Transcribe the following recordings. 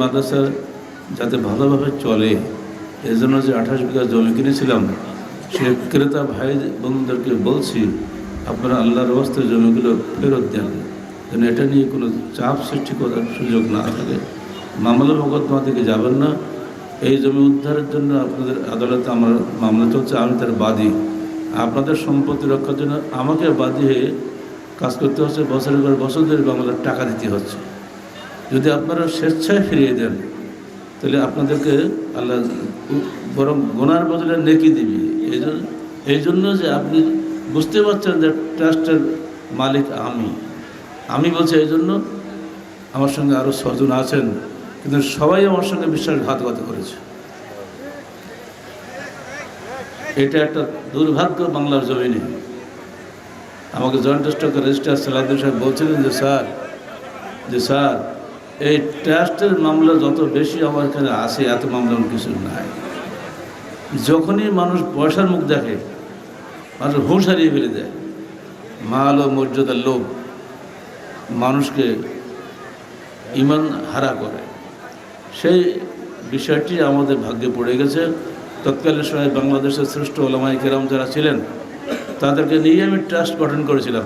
মাদ্রাসা যাতে ভালোভাবে চলে এজন্য যে 28 বিঘা জমি কিনেছিলাম, সে ক্রেতা ভাই বন্ধুদেরকে বলছি আপনারা আল্লাহর ওয়াস্তে জমিগুলো ফেরত দেন, যেন এটা নিয়ে কোনো চাপ সৃষ্টি করার সুযোগ না থাকে। মামলা মোকদ্দমা থেকে যাবেন না। এই জমি উদ্ধারের জন্য আপনাদের আদালতে আমার মামলা চলছে, আমি তার বাদী। আপনাদের সম্পত্তি রক্ষার জন্য আমাকে বাদী হয়ে কাজ করতে হচ্ছে, বছরের পর বছর ধরে বাংলার টাকা দিতে হচ্ছে। যদি আপনারা স্বেচ্ছায় ফিরিয়ে দেন তাহলে আপনাদেরকে আল্লাহ বরং গুনার বদলে নেকি দিবি। এই জন্য যে আপনি বুঝতে পারছেন যে ট্রাস্টের মালিক আমি বলছি। এই জন্য আমার সঙ্গে আরও 6 জন আছেন, কিন্তু সবাই আমার সঙ্গে বিশ্বাসঘাতকতা করেছে। এটা একটা দুর্ভাগ্য বাংলার জমিনে। আমাকে জয়েন্ট স্টকের রেজিস্ট্রার সালাউদ্দিন সাহেব বলছিলেন যে স্যার এই ট্রাস্টের মামলা যত বেশি আমার এখানে আসে এত মামলা কিছু নাই। যখনই মানুষ পয়সার মুখ দেখে মানুষ হুঁশ হারিয়ে ফেলে দেয়। মাল ও মর্যাদার লোভ মানুষকে ইমান হারা করে। সেই বিষয়টি আমাদের ভাগ্যে পড়ে গেছে। তৎকালীন সময় বাংলাদেশের শ্রেষ্ঠ ওলামায়ে কেরাম যারা ছিলেন তাদেরকে নিয়ে আমি ট্রাস্ট গঠন করেছিলাম।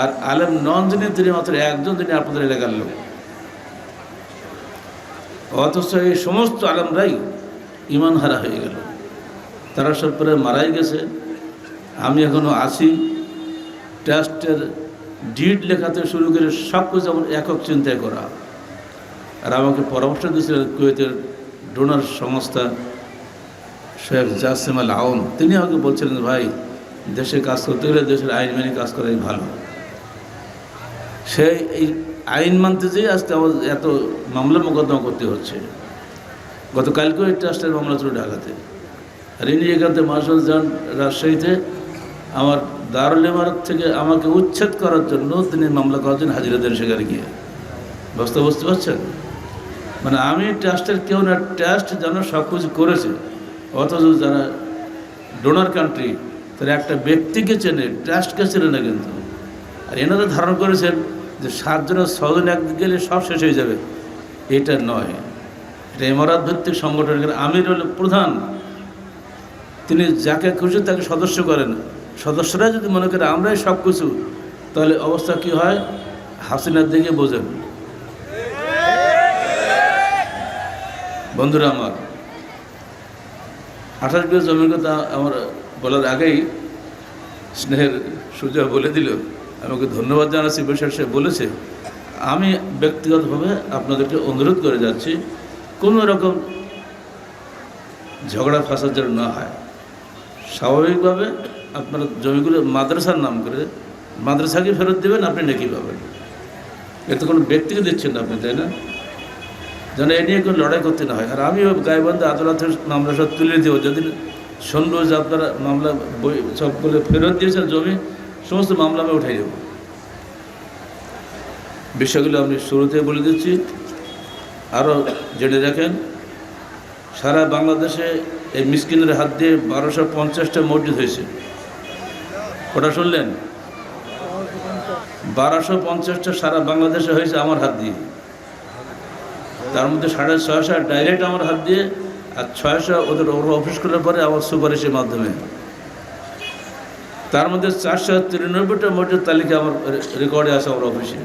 আর আলেম নন যিনি তিনি মাত্র একজন, তিনি আপনাদের এলাকার লোক। অথচ এই সমস্ত আলেমরাই ইমান হারা হয়ে গেল, তারা সব প্রায় মারাই গেছে। আমি এখনও আছি। ট্রাস্টের ডিড লেখাতে শুরু করে সব কিছু আমার একক চিন্তায় করা। আর আমাকে পরামর্শ দিয়েছিলেন কুয়েতের ডোনার সংস্থা শেখ জাসিম আল আওন। তিনি আমাকে বলছিলেন ভাই দেশে কাজ করতে গেলে দেশের আইন মেনে কাজ করাই ভালো। সেই এই আইন মানতে যেয়ে আজকে আমার এত মামলা মোকদ্দমা করতে হচ্ছে। গতকালকেও এই ট্রাস্টের মামলা ছিল ঢাকাতে। আর ইনি এখান থেকে মাসুল যান রাজশাহীতে। আমার দারুল ইমারত থেকে আমাকে উচ্ছেদ করার জন্য তিনি মামলা করেছেন হাজিরা দেন সেখানে গিয়ে। বুঝতে পারছেন? মানে আমি ট্রাস্টের কেউ না, ট্রাস্ট যেন সব কিছু করেছে, অথচ যারা ডোনার কান্ট্রি তারা একটা ব্যক্তিকে চেনে, ট্রাস্টকে চেনে না। কিন্তু আর এনারা ধারণা করেছেন যে 7 জনের 6 জন একদিকে গেলে সব শেষ হয়ে যাবে। এটা নয়, এটা ইমারত ভিত্তিক সংগঠন। আমির হল প্রধান, তিনি যাকে খুশি তাকে সদস্য করেন। সদস্যরা যদি মনে করে আমরাই সব কিছু, তাহলে অবস্থা কি হয় হাসিনার দিকে বোঝেন। বন্ধুরা আমার, 28 বিঘা জমির কথা আমার বলার আগেই স্নেহের সুজা বলে দিল। আমাকে ধন্যবাদ জানাচ্ছি, বিষয় সে বলেছে। আমি ব্যক্তিগতভাবে আপনাদেরকে অনুরোধ করে যাচ্ছি, কোনো রকম ঝগড়া ফাসাদ যেন না হয়। স্বাভাবিকভাবে আপনারা জমিগুলো মাদ্রাসার নাম করে মাদ্রাসাকে ফেরত দেবেন, আপনি নেকি পাবেন। এতে কোনো ব্যক্তিকে দিচ্ছেন না আপনি, তাই না? যেন এ নিয়ে কোনো লড়াই করতে না হয়। আর আমিও গাইবান্ধা আদালতের মামলা সব তুলে দেবো। যেদিন শুনবো যে আপনারা মামলা সবগুলো ফেরত দিয়েছেন জমি, সমস্ত মামলা আমি উঠাই দেব। বিষয়গুলো আমি শুরুতে বলে দিচ্ছি, আরও জেনে রাখেন। সারা বাংলাদেশে এই মিসকিনের হাত দিয়ে 1250টা মসজিদ হয়েছে। ওটা শুনলেন? 1250টা সারা বাংলাদেশে হয়েছে আমার হাত দিয়ে। তার মধ্যে 650 ডাইরেক্ট আমার হাত দিয়ে, আর 600 ওদের অফিস করার পরে আমার সুপারিশের মাধ্যমে। তার মধ্যে 493টা মসজিদ তালিকা আমার রেকর্ডে আছে আমার অফিসে।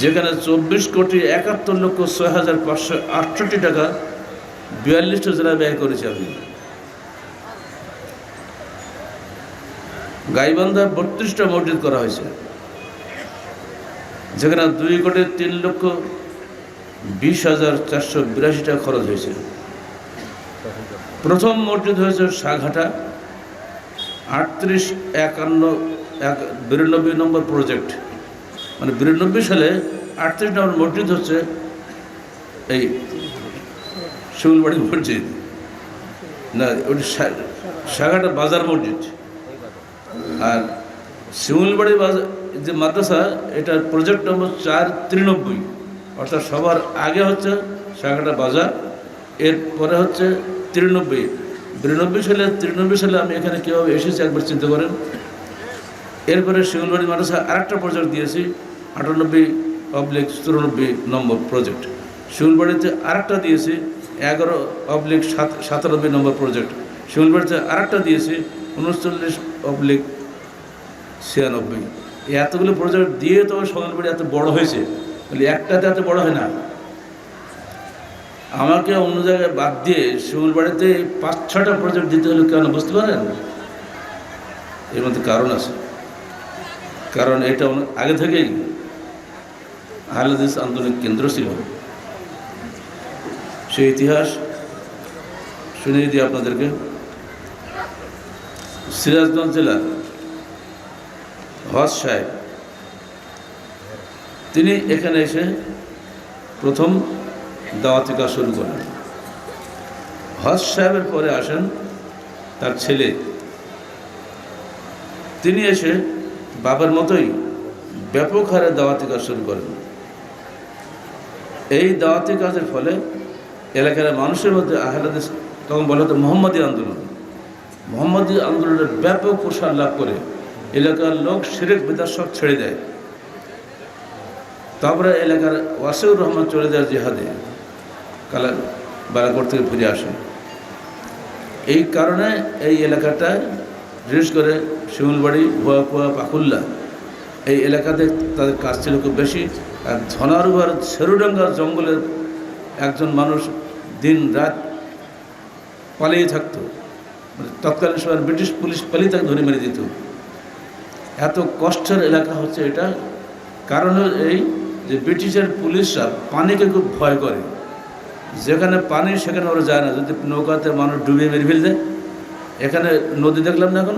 যেখানে 24,71,06,568 টাকা 42টা জেলায় ব্যয় করেছি আমি। গাইবান্ধা 32টা মসজিদ করা হয়েছে, যেখানে 2,03,20,482 টাকা খরচ হয়েছে। প্রথম মসজিদ হয়েছে সাঘাটা 38-51-92 নম্বর প্রজেক্ট, মানে 92 সালে 38 নম্বর মসজিদ হচ্ছে এই শিমুলবাড়ি মসজিদ না, ওটি সাঘাটা বাজার মসজিদ। আর শিমুলবাড়ি বাজার যে মাদ্রাসা, এটার প্রজেক্ট নম্বর 493, অর্থাৎ সবার আগে হচ্ছে সাঘাটা বাজার, এরপরে হচ্ছে 93 সালে আমি এখানে কীভাবে এসেছি একবার চিন্তা করেন। এরপরে শিমুলবাড়ি মাদ্রাসা আরেকটা প্রজেক্ট দিয়েছি 98/94 নম্বর প্রজেক্ট। শিমুলবাড়িতে আরেকটা দিয়েছে 11/97 নম্বর প্রজেক্ট। শিমুলবাড়িতে আরেকটা দিয়েছে 39/96। এই এতগুলো প্রজেক্ট দিয়ে তো শিমুলবাড়ি এত বড় হয়েছে, বলি একটাতে এত বড় হয় না। আমাকে অন্য জায়গায় বাদ দিয়ে শিমুলবাড়িতে 5-6টা প্রজেক্ট দিতে হলে কেন বুঝতে পারেন? এর মধ্যে কারণ আছে। কারণ এটা আগে থেকেই আহলে হাদিস আন্দোলনের কেন্দ্র ছিল। সেই ইতিহাস শুনিয়ে দিই আপনাদেরকে। সিরাজগঞ্জ জেলার হজ সাহেব, তিনি এখানে এসে প্রথম দাওয়াতি কাজ শুরু করেন। হজ সাহেবের পরে আসেন তার ছেলে, তিনি এসে বাবার মতোই ব্যাপক হারে দাওয়াতি কাজ শুরু করেন। এই দাওয়াতি কাজের ফলে এলাকার মানুষের মধ্যে আহলে হাদিস, তখন বলা হতো মোহাম্মদী আন্দোলন, মোহাম্মদী আন্দোলনের ব্যাপক প্রসার লাভ করে এলাকার লোক শিরক বিদআত সব ছেড়ে দেয়। তারপরে এলাকার ওয়াসিউর রহমান চলে যায় জিহাদে, বালাকোট থেকে ফিরে আসে। এই কারণে এই এলাকাটায় বিশেষ করে শিমুলবাড়ি, ভুয়াকুয়া, পাকুল্লা এই এলাকাতে তাদের কাজ ছিল খুব বেশি। আর ধনারুয়ার ছেরুডাঙ্গার জঙ্গলের একজন মানুষ দিন রাত পালিয়ে থাকতো, মানে তৎকালীন সময় ব্রিটিশ পুলিশ পালিয়ে তাকে ধরে মেরে দিত। এত কষ্টের এলাকা হচ্ছে এটা। কারণ এই যে ব্রিটিশের পুলিশরা পানিকে খুব ভয় করে, যেখানে পানি সেখানে ওরা যায় না। যদি নৌকাতে মানুষ ডুবিয়ে মেরে ফেল দেয়। এখানে নদী দেখলাম না, এখন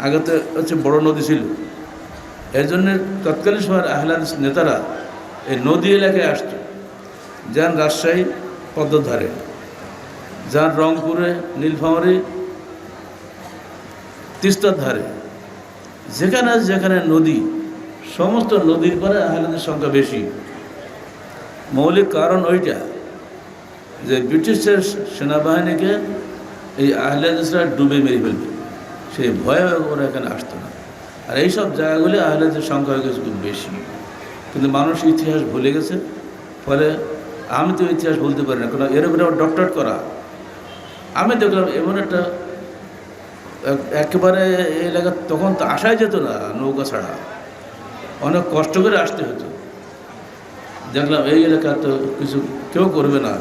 আগে তো হচ্ছে বড় নদী ছিল। এর জন্য তৎকালীন সময়ের আহলে হাদিস নেতারা এই নদী এলাকায় আসতো, যান রাজশাহী পদ্মার ধারে, যান রংপুরে নীলফামারী তিস্তার ধারে, যেখানে যেখানে নদী, সমস্ত নদীর পরে আহলে হাদিস সংখ্যা বেশি। মৌলিক কারণ ওইটা যে ব্রিটিশের সেনাবাহিনীকে এই আহলে হাদিসরা ডুবে মেরে ফেলবে, সেই ভয়ে ওরা এখানে আসতো না। আর এইসব জায়গাগুলি আহলে হাদিসের সংখ্যা হয়ে গেছে খুব বেশি। কিন্তু মানুষ ইতিহাস ভুলে গেছে। ফলে আমি তো ইতিহাস বলতে পারি না, কারণ এর উপরে আমার ডক্টরেট করা। আমি দেখলাম এমন একটা একেবারে এলাকা, তখন তো আসাই যেত না নৌকা ছাড়া, অনেক কষ্ট করে আসতে হতো। দেখলাম এই এলাকা তো কিছু কেউ করবে না,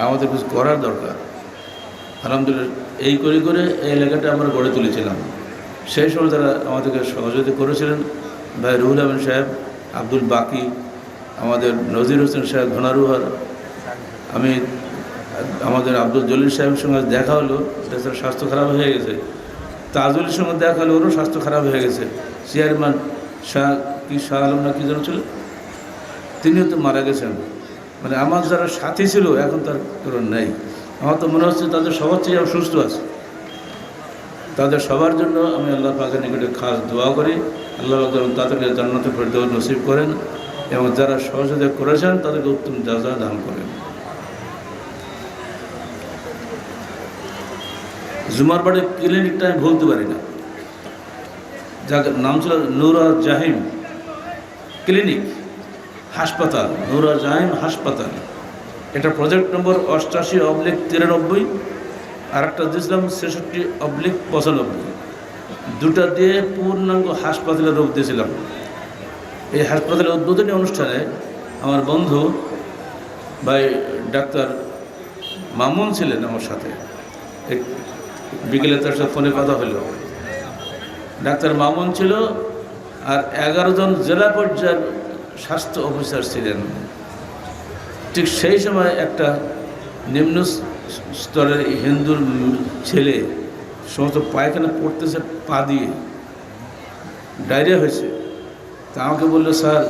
আমাদের কিছু করার দরকার। আলহামদুলিল্লাহ এই করে করে এই এলাকাটা আমরা গড়ে তুলেছিলাম। সেই সময় তারা আমাদেরকে সহযোগিতা করেছিলেন ভাই রুহুল আমিন সাহেব, আব্দুল বাকি, আমাদের নজির হোসেন সাহেব ধনারুহার। আমি আমাদের আব্দুল জলিল সাহেবের সঙ্গে দেখা হলো, তাছাড়া স্বাস্থ্য খারাপ হয়ে গেছে। তাজুলের সঙ্গে দেখা হলো, ওরও স্বাস্থ্য খারাপ হয়ে গেছে। চেয়ারম্যান শাহ আলম না কি যেন ছিল, তিনিও তো মারা গেছেন। মানে আমার যারা সাথী ছিল এখন তার কারণ নেই। আমার তো মনে হচ্ছে তাদের সবার চেয়ে সুস্থ আছে। তাদের সবার জন্য আমি আল্লাহ পাকের নিকটে খাস দোয়া করি, আল্লাহ পাক তাদেরকে জান্নাতে ফেরদৌস নসিব করেন এবং যারা সহযোগিতা করেছেন তাদেরকে উত্তম জাযা দান করেন। জুমার বাড়ির ক্লিনিকটা আমি ভুলতে পারি না, যার নাম ছিল নূরা জাহিম ক্লিনিক হাসপাতাল, নূরা জাহিম হাসপাতাল। এটা প্রজেক্ট নম্বর 88/93, আর একটা দিয়েছিলাম 66/95। দুটা দিয়ে পূর্ণাঙ্গ হাসপাতালের রূপ দিয়েছিলাম। এই হাসপাতালের উদ্বোধনী অনুষ্ঠানে আমার বন্ধু ভাই ডাক্তার মামুন ছিলেন আমার সাথে। বিকেলে তার সাথে ফোনে কথা হলো। ডাক্তার মামুন ছিল, আর 11 জন জেলা পর্যায়ের স্বাস্থ্য অফিসার ছিলেন। ঠিক সেই সময় একটা নিম্ন স্তরের হিন্দুর ছেলে সমস্ত পায়খানা পড়তেছে পা দিয়ে, ডায়রিয়া হয়েছে। তা আমাকে বললো, স্যার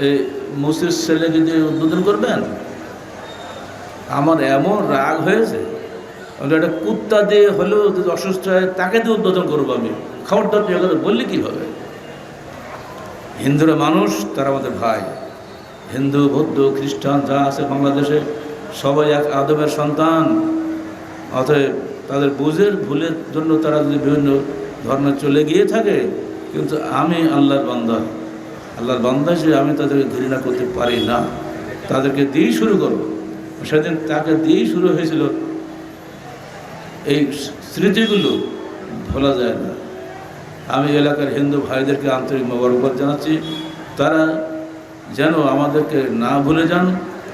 এই মুসির ছেলেকে দিয়ে উদ্বোধন করবেন। আমার এমন রাগ হয়েছে, একটা কুত্তা দিয়ে হলেও যদি অসুস্থ হয় তাকে দিয়ে উদ্বোধন করবো আমি, খবরদার তুই কথা বললে কী হবে? হিন্দুরা মানুষ, তারা আমাদের ভাই। হিন্দু, বৌদ্ধ, খ্রিস্টান যা আছে বাংলাদেশে সবাই এক আদমের সন্তান। অতএব তাদের ভুলের জন্য তারা যদি বিভিন্ন ধর্মে চলে গিয়ে থাকে, কিন্তু আমি আল্লাহর বান্দা, আল্লাহর বান্দা হিসেবে আমি তাদেরকে ঘৃণা করতে পারি না, তাদেরকে দিয়েই শুরু করব। সেদিন তাকে দিয়েই শুরু হয়েছিল। এই স্মৃতিগুলো ভোলা যায় না। আমি এলাকার হিন্দু ভাইদেরকে আন্তরিক মোবারকবাদ জানাচ্ছি, তারা যেন আমাদেরকে না ভুলে যান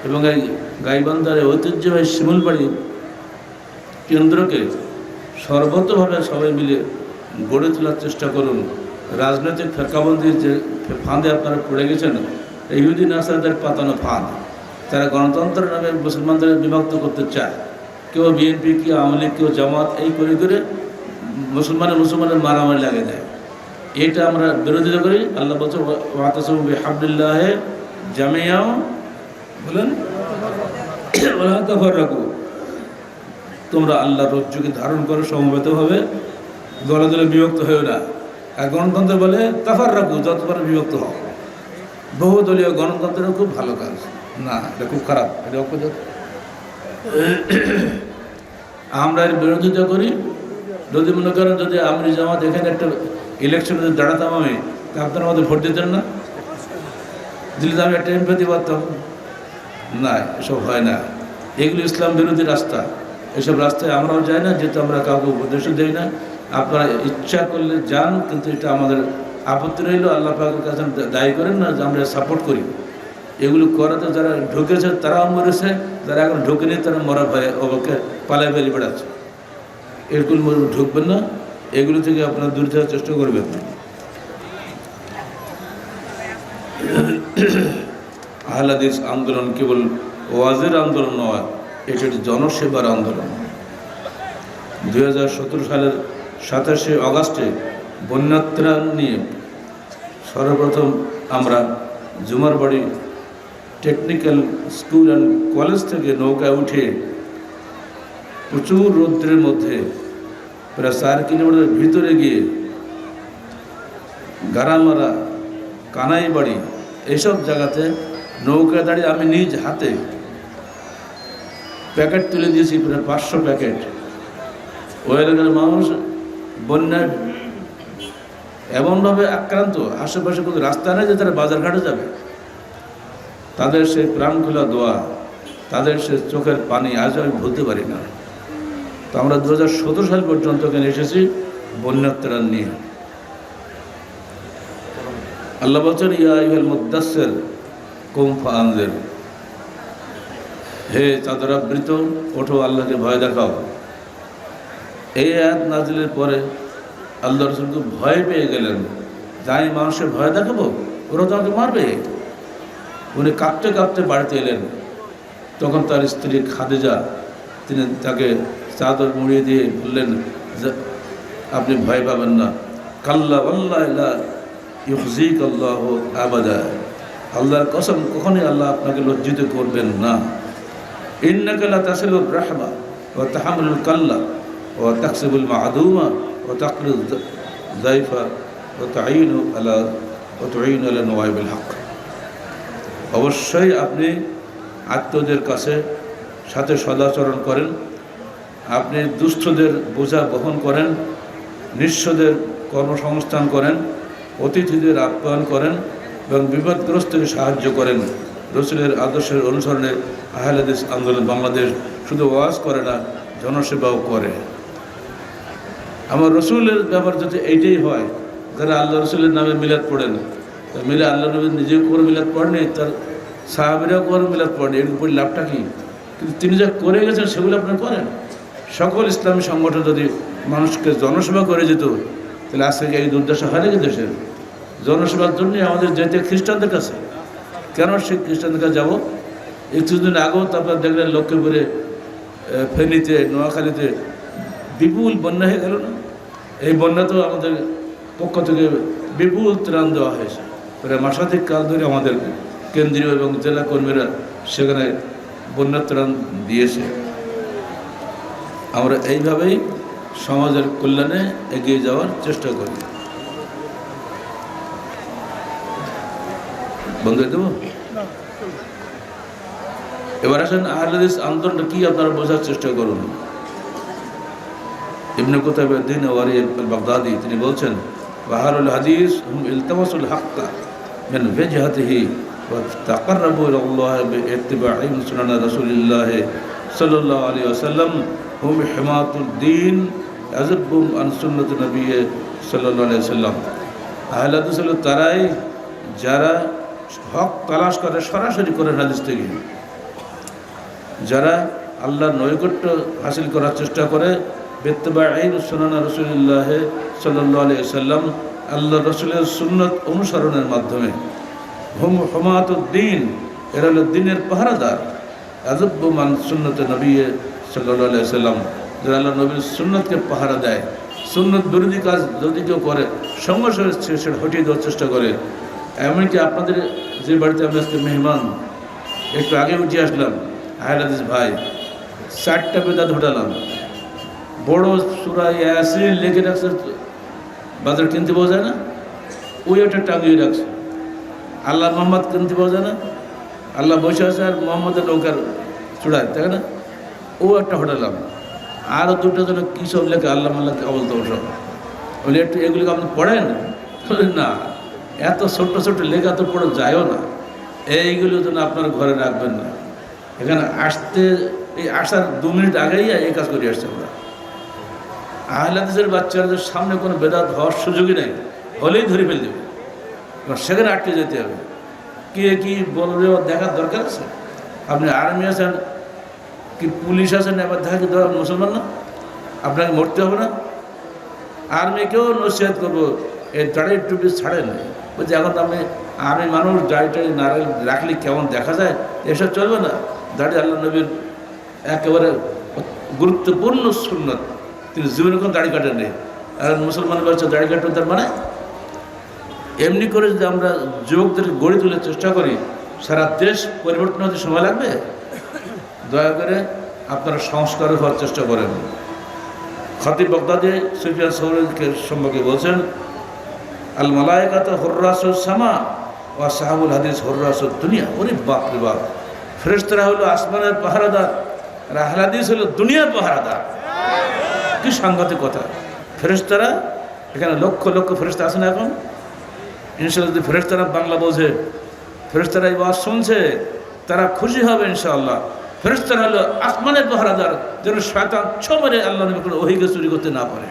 এবং এই গাইবান্ধার ঐতিহ্যবাহী শিমুলবাড়ি কেন্দ্রকে সর্বতভাবে সবাই মিলে গড়ে তোলার চেষ্টা করুন। রাজনৈতিক ফেরকাবন্দির যে ফাঁদে আপনারা পড়ে গেছেন, ইহুদি নাসারদের পাতানো ফাঁদ। তারা গণতন্ত্রের নামে মুসলমানদের বিভক্ত করতে চায়। কেউ বিএনপি, কেউ আওয়ামী লীগ, কেউ জামাত, এই করে করে মুসলমানের মারামারি লাগে দেয়। এটা আমরা বিরোধিতা করি। আল্লাহ বলছে ওয়াতাসিমু বিহাবলিল্লাহি জামিআ, বলেন ওয়া লা তাফাররাকু, তোমরা আল্লাহর রজ্জুকে ধারণ করো সমবেতভাবে, দলে দলে বিভক্ত হয়েও না। আর গণতন্ত্র বলে তাফাররাকু, যতবার বিভক্ত হও। বহুদলীয় গণতন্ত্রের খুব ভালো কাজ না, এটা খুব খারাপ, এটা অপরাধ। আমরা এর বিরোধিতা করি। যদি মনে করেন যদি আমরি জামাত এখানে একটা ইলেকশনে যদি দাঁড়াতাম আমি, তা আপনারা আমাদের ভোট দিতেন না? দিলে তো আমি একটা এমপি পারতাম না। এসব হয় না, এগুলো ইসলাম বিরোধী রাস্তা। এসব রাস্তায় আমরাও যাই না, যেহেতু আমরা কাউকে উপদেশও দেই না। আপনারা ইচ্ছা করলে যান, কিন্তু এটা আমাদের আপত্তি রইল। আল্লাহ পাকের কাছে দায়ী করেন না যে আমরা সাপোর্ট করি। এগুলো করাতে যারা ঢুকেছে তারাও মরেছে, যারা এখন ঢুকেনি তারা মরা ভয়ে ওকে পালায় বেরিয়ে বেড়াচ্ছে। এরকম ঢুকবেন না, এগুলো থেকে আপনারা দূরে থাকার চেষ্টা করবেন। আহলে হাদিস আন্দোলন কেবল ওয়াজের আন্দোলন নয়, এটা একটি জনসেবার আন্দোলন। 2017 সালের 27শে আগস্টে বন্যাত্রাণ নিয়ে সর্বপ্রথম আমরা Jumarbari technical school and college থেকে নৌকায় উঠে প্রচুর রৌদ্রের মধ্যে প্রায় 4 কিলোমিটার ভিতরে গিয়ে গারামারা, কানাইবাড়ি এইসব জায়গাতে নৌকা দাঁড়িয়ে আমি নিজ হাতে প্যাকেট তুলে দিয়েছি, প্রায় 500 প্যাকেট। ওই এলাকার মানুষ বন্যায় এমনভাবে আক্রান্ত, আশেপাশে কোনো রাস্তা নেই যে তারা বাজারঘাটে যাবে। তাদের সেই প্রাণখোলা দোয়া, তাদের সে চোখের পানি আজ আমি ভুলতে পারি না। তো আমরা 2017 সাল পর্যন্ত এখানে এসেছি বন্যাত্রাণ নিয়ে। আল্লাহ বলছেন ইয়া আইয়ুহাল মুদ্দাসসির কুম ফাআনজির, হে চাদরাবৃত ওঠো, আল্লাহকে ভয় দেখাও। এই আয়াত নাজিলের পরে আল্লাহ রাসূল তো ভয় পেয়ে গেলেন, যাই মানুষের ভয় দেখাবো, ওরা তো আমাকে মারবে। উনি কাঁপতে কাঁপতে বাড়িতে এলেন। তখন তার স্ত্রী খাদিজা, তিনি তাকে চাদর মুড়িয়ে দিয়ে বললেন যে আপনি ভয় পাবেন না, কাল্লা ওয়াল্লাহি লা ইউখজিকাল্লাহু আবাদা, আল্লাহর কসম কখনোই আল্লাহ আপনাকে লজ্জিত করবেন না। ইন্নাকা লা তাসিলুর রাহমা ওয়া তাহমিলুল কাল্লা ওয়া তাকসিবুল মা'দুমা ওয়া তাকরিদ যায়ফা ওয়া তুঈনু আলা নওয়াইবিল হক। অবশ্যই আপনি আত্মীয়দের কাছে সাথে সদাচরণ করেন, আপনি দুস্থদের বোঝা বহন করেন, নিঃস্বদের কর্মসংস্থান করেন, অতিথিদের আপ্যায়ন করেন এবং বিপদগ্রস্তকে সাহায্য করেন। রসুলের আদর্শের অনুসরণে আহলে হাদিস আন্দোলন বাংলাদেশ শুধু ওয়াজ করে না, জনসেবাও করে। আমার রসুলের ব্যাপার যদি এইটাই হয়, যারা আল্লাহ রসুলের নামে মিলাদ পড়েন, মিলে আল্লাহ নবী নিজেও করে মিলাদ পড়েনি, তার সাহাবীরাও করে মিলাদ পড়েনি, এর উপর লাভটা কী? কিন্তু তিনি যা করে গেছেন সেগুলো আপনারা করেন। সকল ইসলামী সংগঠন যদি মানুষকে জনসেবা করে যেত, তাহলে আজকে এই দুর্দশা হয় নাকি দেশের? জনসেবার জন্যই আমাদের যেতে খ্রিস্টানদের কাছে। কেন সেই খ্রিস্টানদের কাছে যাবো? এই কিছুদিন আগেও তো আপনারা দেখলেন লক্ষ্মীপুরে, ফেনীতে, নোয়াখালীতে বিপুল বন্যা হয়ে গেল না? এই বন্যা তো আমাদের পক্ষ থেকে বিপুল ত্রাণ দেওয়া হয়েছে। প্রায় মাসাধিক কাল ধরে আমাদের কেন্দ্রীয় এবং জেলা কর্মীরা সেখানে বন্যা ত্রাণ দিয়েছে। আমরা এইভাবেই সমাজের কল্যাণে এগিয়ে যাওয়ার চেষ্টা করি। বন্ধ হয়ে দেবো? এবার আসেন আহলে হাদিস আন্দোলনটা কি আপনারা বোঝার চেষ্টা করুন। ইবনে কুতাইবাউদ্দিন ওয়ারি আল বাগদাদি তিনি বলছেন, আহলুল হাদিস হুম ইলতামাসুল হাক্কা من وجهته وتقربوا إلى الله باتباع سنن رسول الله صلى الله عليه وسلم هم حماة الدين يذبهم عن سنة النبي صلى الله عليه وسلم আহলে হাদিস হলো তারাই যারা হক তালাশ করে সরাসরি করে হাদিস থেকে, যারা আল্লাহর নৈকট্য হাসিল করার চেষ্টা করে বিত্তবাঈ সুন্নাহ রাসূলুল্লাহ সাল্লাল্লাহু আলাইহি ওয়াসাল্লাম, আল্লাহ রসুলের সুন্নত অনুসরণের মাধ্যমে। হুম হুমাতুদ্দিন, এরা হলো দিনের পাহারাদার। আযব্বু মান সুন্নতে নবী সাল্লাল্লাহু আলাইহি ওয়াসাল্লাম, যারা আল্লাহ নবীর সুন্নতকে পাহারা দেয়। সুন্নত বিরোধী কাজ যদি কেউ করে সঙ্গে সঙ্গে সেটা হটিয়ে দেওয়ার চেষ্টা করে। এমনকি আপনাদের যে বাড়িতে আমি আজকে মেহমান, একটু আগে উঠে আসলাম, আহলে হাদিস ভাই 4টা বেদাত ঘটালাম। বড় সূরা ইয়াসিন লিখে রাখছে, বাজার কিনতে পাওয়া যায় না, ওই একটা টাঙিয়ে রাখছে। আল্লাহ মোহাম্মদ কিনতে পাওয়া যায় না, আল্লাহ বসে আছে আর মোহাম্মদের নৌকার চূড়ায়, তাই না, ও একটা ঘটালাম। আরও 2টা যেন কী সব লেখে আল্লাহ মাল্লাহকে অবলতে সব বলে, একটু এগুলিকে আপনি পড়েন? বলেন না, এত ছোট্ট ছোট্ট লেখা তো পড়ে যায়ও না, এইগুলো যেন আপনার ঘরে রাখবেন না। এখানে আসতে এই আসার 2 মিনিট আগেই এই কাজ করে আসছে আমরা। আহলে হাদিসের বাচ্চাদের সামনে কোনো বেদাত হওয়ার সুযোগই নেই, হলেই ধরে ফেল দেবে, সেখানে আটকে যেতে হবে। কে কী বলবে দেখার দরকার আছে? আপনি আর্মি আছেন কি পুলিশ আছেন, এবার দেখা কি মুসলমান না, আপনাকে মরতে হবে না? আর্মিকেও নসিহত করবো, এই দাড়ি টুপি ছাড়েন। বলছি এখন আমি মানুষ দাড়ি টাড়ি না রাখলে কেমন দেখা যায়, এসব চলবে না। দাড়ি আল্লাহ নবীর একেবারে গুরুত্বপূর্ণ সুন্নত, তিনি জীবনে কোনো দাড়ি কাটেন নেই। আর মুসলমান বলছে দাড়ি কাটবেন, তার মানে এমনি করে যদি আমরা যুবকদেরকে গড়ে তোলার চেষ্টা করি, সারা দেশ পরিবর্তন হতে সময় লাগবে। দয়া করে আপনারা সংস্কার হওয়ার চেষ্টা করেন। খতিব বাগদাদি সুফিয়ান সৌরিকে সম্পর্কে বলছেন, আল মালায়েকাতু হুররাসুস সামা ওয়া সাহাবুল হাদিস হুররাসুদ দুনিয়া। ওরে বাপ রে বাপ, ফেরেশতারা হলো আসমানের পাহারাদার, আর আহলে হাদিস হলো দুনিয়ার পাহারাদার। কি সাংঘাতিক কথা! ফেরেশতারা, এখানে লক্ষ লক্ষ ফেরেশতা আছে না এখন? ইনশাআল্লাহ যদি ফেরেশতারা বাংলা বোঝে, ফেরেশতারা এই ওয়াজ শুনছে, তারা খুশি হবে ইনশাআল্লাহ। ফেরেশতারা হলো আসমানের পাহারাদার, যেন শয়তান ছবরে আল্লাহ নবী কোনো ওহীকে চুরি করতে না পারে।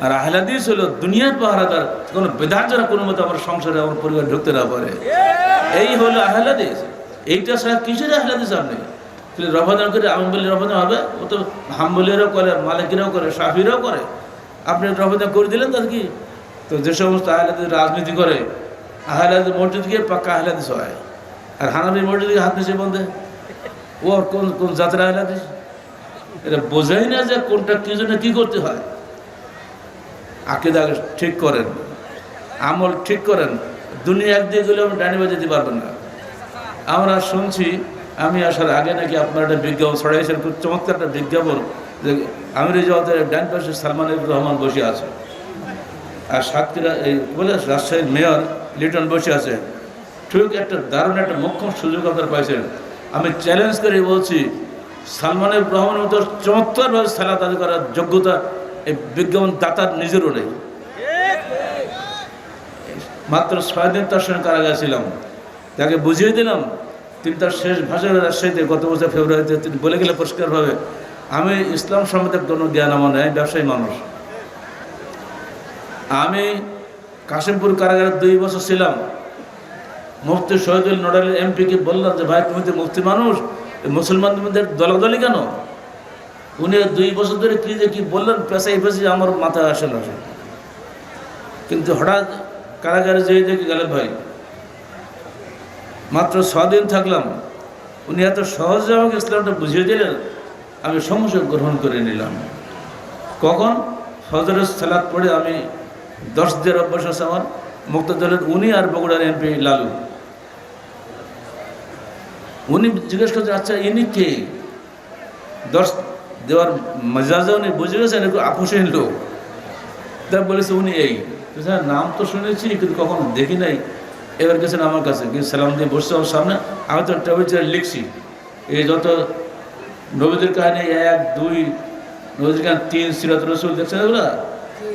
আর আহলে হাদিস হলো দুনিয়ার পাহারাদার, কোনো বেদাত যেন কোনো মতো আমার সংসারে আমার পরিবার ঢুকতে না পারে। এই হলো আহলে হাদিস। এইটা ছাড়া কিসের আহলে হাদিস? আপনি রফাদান করে আমি বলি রফাদান হবে? ও তো হাম্বলিরাও করে, মালিকিরাও করে, শাফিরাও করে। আপনি রফাদান করে দিলেন তার কি? তো যে সমস্ত আহলে হাদিস রাজনীতি করে, আহলে হাদিস মসজিদ গিয়ে পাক্কা আহলে হাদিস হয়, আর হানাফি মসজিদ গিয়ে হাত নিচে বন্ধে, ও কোন কোন জাতের আহলে হাদিস? এটা বোঝাই না যে কোনটা কি জন্য কী করতে হয়। আকীদা ঠিক করেন, আমল ঠিক করেন। দুনিয়া একদিকে গেলে আপনি ডানি বাজাতে পারবেন না। আমরা শুনছি, আমি আসার আগে নাকি আপনার একটা বিজ্ঞাপন ছড়াইছেন, খুব চমৎকার একটা বিজ্ঞাপন, যে আমির জামাতের ডান পাশে সালমান এফ রহমান বসে আছে, আর সাতক্ষীরা এই বলে রাজশাহীর মেয়র লিটন বসে আছে। ঠিক একটা দারুণ একটা মোক্ষম সুযোগ আপনারা পাইছেন। আমি চ্যালেঞ্জ করে বলছি, সালমান এফ রহমানের মতো চমৎকারভাবে সালাত আদায় করার যোগ্যতা এই বিজ্ঞাপন দাতার নিজেরও নেই। মাত্র 6 দিন তার সঙ্গে কারাগারে ছিলাম, তাকে বুঝিয়ে দিলাম। তিনি তার শেষ ভাষণে রাজশাহীতে গত বছর ফেব্রুয়ারিতে তিনি বলে গেলে পরিষ্কারভাবে, আমি ইসলাম সম্বন্ধে কোনো জ্ঞান আমার নেই, ব্যবসায়ী মানুষ। আমি কাশিমপুর কারাগারে 2 বছর ছিলাম। মুফতি শহীদুল নোডাল এমপিকে বললাম যে ভাই তুমি তো মুফতি মানুষ, মুসলমানদের দলাদলি কেন? উনি 2 বছর ধরে কী যে কী বললেন, পেশাই পেশি আমার মাথায় আসে না। কিন্তু হঠাৎ কারাগারে যেয়ে দেখে গেলেন ভাই, মাত্র 6 দিন থাকলাম, উনি এত সহজে আমাকে ইসলামটা বুঝিয়ে দিলেন, আমি সমস্যা গ্রহণ করে নিলাম। কখন? ফজরের সালাত পড়ে আমি 10 দিনের অভ্যাস আছে আমার। মুক্তাদলের উনি আর বগুড়ার এমপি লালু, উনি জিজ্ঞেস করছেন আচ্ছা ইনি কে? 10 দেওয়ার মেজাজে উনি বুঝে গেছেন একটু আপোষহীন লোক। তা বলেছে উনি এই, নাম তো শুনেছি কিন্তু কখনো দেখি নাই। এবার গেছেন আমার কাছে, কিন্তু সালাম দিয়ে বসছে আমার সামনে। আমি তো টেবিল চেয়ারে লিখছি এই যত নবীদের কাহিনী 1, 2, নবীদের কাহিনী 3, সিরাত রসুল দেখছেন এগুলা,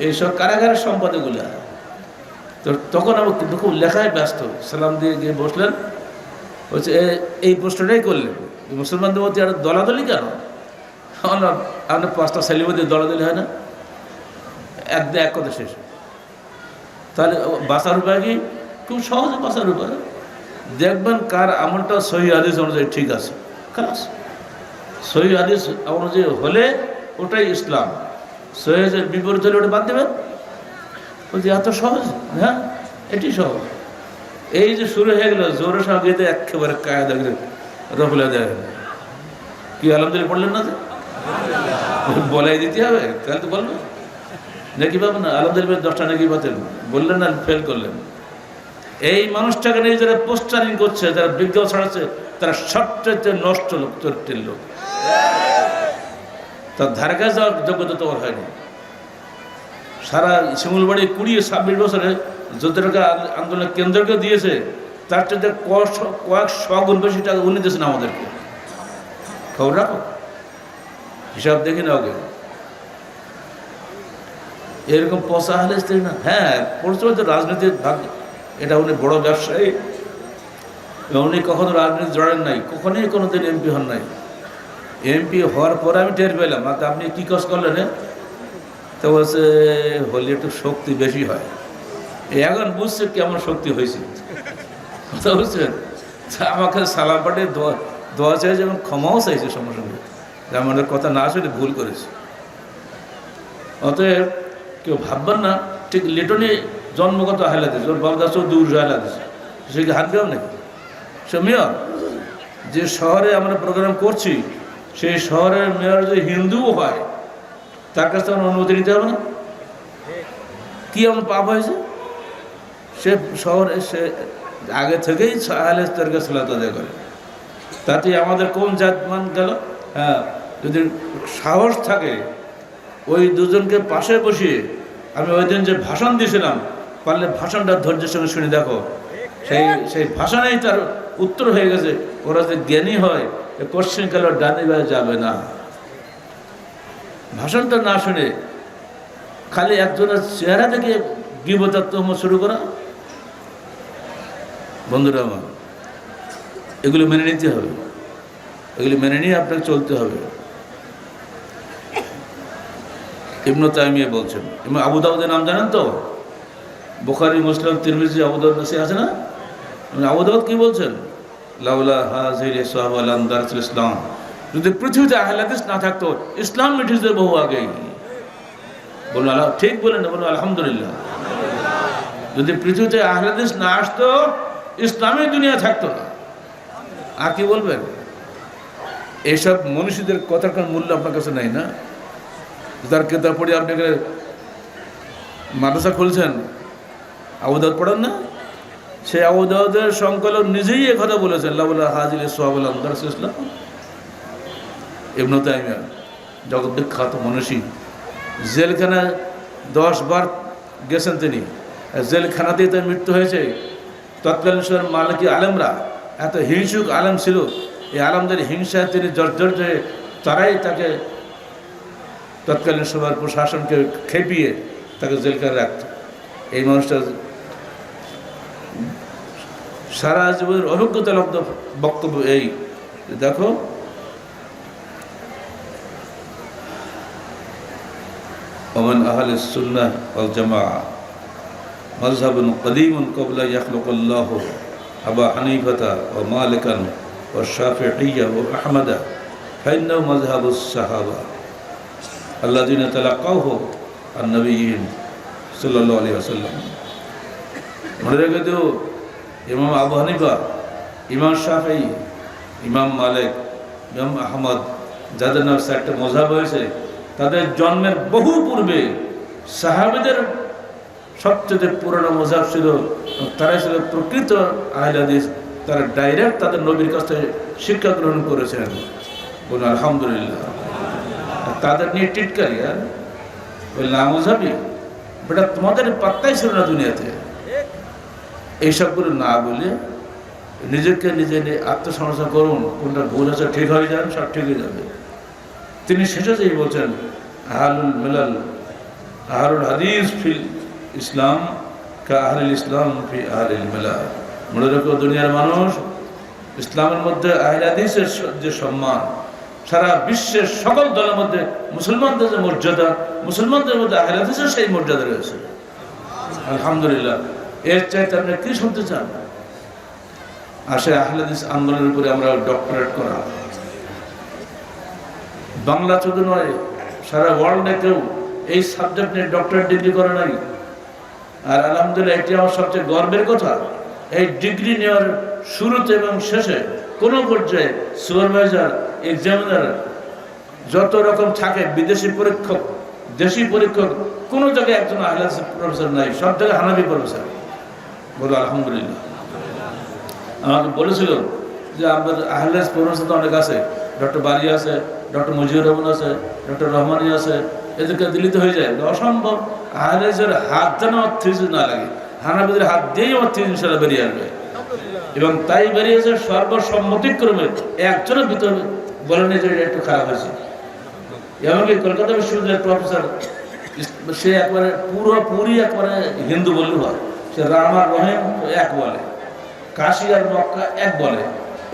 এইসব কারাগারের সম্পাদকগুলা। তো তখন আমার কিন্তু খুব লেখায় ব্যস্ত, সালাম দিয়ে গিয়ে বসলেন, বলছে এই প্রশ্নটাই করলেন, মুসলমানদের মধ্যে আর দলাদলি কেন? আপনার 5টা ছেলের মধ্যে দলাদলি হয় না? এক কথা শেষ। তাহলে বাঁচার উপায় কি? খুব সহজে বাঁচার উপায়, দেখবেন কার আমলটা সহি হাদিস অনুযায়ী ঠিক আছে, খালাস। সহি হাদিস অনুযায়ী হলে ওটাই ইসলাম, সহি হাদিসের বিপরীত হলে ওটা বাদ দেবেন। বলছি এত সহজ? হ্যাঁ, এটি সহজ। এই যে শুরু হয়ে গেল জোরে সঙ্গে একেবারে কায়দা রফলা দেয়, কি আলহামদুলিল্লাহ পড়লেন না? যে বলাই দিতে হবে, তাহলে তো বলবেন নাকি পাবেন না? আলহামদুলিল্লাহ 10টা নাকি পাতেন, বললেন না, ফেল করলেন। এই মানুষটাকে নিয়ে যারা পোস্টারিং করছে, যারা বিজ্ঞাপন ছড়াচ্ছে, তারা সবচেয়ে নষ্ট লোক, চরিত্রের লোক। তার ধারে কাছে যাওয়ার যোগ্যতা তোমার হয়নি। সারা শিমুলবাড়ি 20-26 বছরে যত টাকা আন্দোলন কেন্দ্রকে দিয়েছে, তার চাইতে কয়েক শগুণ বেশি টাকা উনি দিয়েছেন আমাদেরকে। খবর রাখো, হিসাব দেখি না ওকে। এরকম পচা হলে না, হ্যাঁ পড়তে তো রাজনীতির ভাগ, এটা উনি বড় ব্যবসায়ী, উনি কখনো রাজনীতি জড়েন নাই, কখনোই কোনোদিন এমপি হন নাই। এমপি হওয়ার পরে আমি টের পেলাম, আপনি কী কাজ করলেন? তো বলছে হলে একটু শক্তি বেশি হয়। এখন বুঝছে কেমন শক্তি হয়েছে, কথা বুঝছেন? আমাকে সালাম পাঠিয়ে দোয়া চাইছে এবং ক্ষমাও চাইছে সঙ্গে সঙ্গে, যে আমাদের কথা না শুনে ভুল করেছে। অতএব কেউ ভাববেন না ঠিক লিটনে জন্মগত হাইলা দিয়েছে, ওর বাবা দাস দূর হাইলা দিয়েছে, সে কি হাত দেওয়া নাকি? সে মেয়র, যে শহরে আমরা প্রোগ্রাম করছি সেই শহরের মেয়র যদি হিন্দুও হয়, তার কাছ থেকে অনুমতি নিতে হবে না? কি এমন পাপ হয়েছে? সে শহরে সে আগে থেকেই আহলে ইসলামকে সালাত আদায় করে, তাতে আমাদের কোন জাত মান গেল? হ্যাঁ, যদি সাহস থাকে ওই দুজনকে পাশে বসিয়ে, আমি ওই দিন যে ভাষণ দিয়েছিলাম, পারলে ভাষণটা ধৈর্যের সঙ্গে শুনে দেখো, সেই ভাষণেই তার উত্তর হয়ে গেছে। ওরা যে জ্ঞানী হয়, কোশ্চেন কাল ডানে বায়ে যাবে না। ভাষণটা না শুনে খালি একজনের চেহারা থেকে গীবতাত্ম শুরু করা। বন্ধুরা আমার, এগুলো মেনে নিতে হবে, এগুলি মেনে নিয়ে আপনাকে চলতে হবে। ইবনে তাইমিয়া বলছেন, ইমাম আবু দাউদের নাম জানেন তো? বুখারী, মুসলিম, তিরমিজি, আবু দাউদ আছে না? আবু দাউদ কি বলছেন? লাউলা হাযিল সাহাবা লাম দারাসুল ইসলাম, যদি পৃথিবীতে আহলে হাদিস না থাকতো, ইসলাম মিটে যেত বহু আগেই। বলুন আল্লাহ, ঠিক বলেন না? বলুন আলহামদুলিল্লাহ। যদি পৃথিবীতে আহলে হাদিস না আসতো, ইসলামী দুনিয়া থাকতো না। আর কি বলবেন? এইসব মনীষীদের কথার কোন মূল্য আপনার কাছে নাই না? তার কেতাব পড়ে আপনি মাদ্রাসা খুলছেন, আবু দাউদ পড়েন না? সেই আবু দাউদের সংকলন নিজেই এ কথা বলেছেন, লাউলা হাযিল সাহাবা লাম দারাসুল ইসলাম। ইবনে তাইমিয়া জগৎ বিখ্যাত মনীষী, জেলখানায় 10 বার গেছেন তিনি, জেলখানাতেই তার মৃত্যু হয়েছে। তৎকালীন সময়ের মালিকি আলেমরা এত হিংসুক আলেম ছিল, এই আলেমদের হিংসায় তিনি জর্জরিত হয়ে তারাই তাকে তৎকালীন সময়ের প্রশাসনকে খেপিয়ে তাকে জেলখানায় রাখত। এই মানুষটা সারা জীবনের অভিজ্ঞতা লব্ধ বক্তব্য এই, দেখো ومن أهل السنة والجماعة مذهب قديم قبل يخلق الله أبا حنيفة ومالكا والشافعية وأحمد فإنه مذهب الصحابة الذين تلقوه عن النبيين صلى الله عليه وسلم. মনে রেখে দিও, ইমাম আবু হানিফা, ইমাম শাফিঈ, ইমাম মালিক, ইমাম আহমদ, যাদের নাম একটা মযহাব হয়েছে, তাদের জন্মের বহু পূর্বে সাহাবীদের সবচেয়ে পুরনো মযহাব ছিল, তারাই ছিল প্রকৃত আহলে হাদিস। তারা ডাইরেক্ট তাদের নবীর কাছ থেকে শিক্ষা গ্রহণ করেছেন। বলুন আলহামদুলিল্লাহ। তাদের নিয়ে টিটকারি, আর বললাম মযহাবি, বেটা তোমাদের পাত্তাই ছিল না দুনিয়াতে। এইসবগুলো না বলে নিজেকে নিজে আত্মসমালোচনা করুন, কোনটা ভুল আছে ঠিক হয়ে যান, সব ঠিক হয়ে যাবে। তিনি শেষে যেই বলছেন, আহলুল মিলাল আহলুল হাদিস ফিল ইসলাম কাআহলিল ইসলাম ফি আহলিল মিলাদ। মনে রাখো দুনিয়ার মানুষ, ইসলামের মধ্যে আহলে হাদিসের যে সম্মান, সারা বিশ্বের সকল দলের মধ্যে মুসলমানদের যে মর্যাদা, মুসলমানদের মধ্যে আহলে হাদিসের সেই মর্যাদা রয়েছে। আলহামদুলিল্লাহ, এর চাইতে আপনি কি শুনতে চান? আর সেই আহলে হাদিস আন্দোলনের উপরে আমরা ডক্টরেট করা, বাংলা শুধু নয়, সারা ওয়ার্ল্ডে কেউ এই সাবজেক্ট নিয়ে ডক্টরেট ডিগ্রি করে নাই। আর আলহামদুলিল্লাহ, এটি আমার সবচেয়ে গর্বের কথা। এই ডিগ্রি নেওয়ার শুরুতে এবং শেষে কোনো পর্যায়ে সুপারভাইজার, এক্সামিনার যত রকম থাকে, বিদেশি পরীক্ষক, দেশি পরীক্ষক, কোনো জায়গায় একজন আহলে হাদিস প্রফেসর নাই, সব জায়গায় হানাফি প্রফেসর। বলো আলহামদুলিল্লাহ। আমাকে বলেছিল যে আমাদের আহলে হাদিস প্রফেসর তো অনেক আছে, ডক্টর বারি আছে, ডক্টর মুজিবুর রহমান আছে, ডক্টর রহমানি আছে, এদেরকে দিল্লিতে হয়ে যায়, অসম্ভব। আহলে হাদিসের হাত যেন আমার থিসিস না লাগে, হানাফিদের হাত দিয়েই আমার থিসিস ইনশাআল্লাহ বেরিয়ে আসবে। এবং তাই বেরিয়েছে সর্বসম্মতিক্রমে, একজনের ভিতরে বলেনি যে এটা একটু খারাপ হয়েছে। এমনকি কলকাতা বিশ্ববিদ্যালয়ের প্রফেসর, সে একবারে পুরোপুরি একবারে হিন্দু বললে হয়, সে রাম আর রহিম এক বলে, কাশী আর মক্কা এক বলে।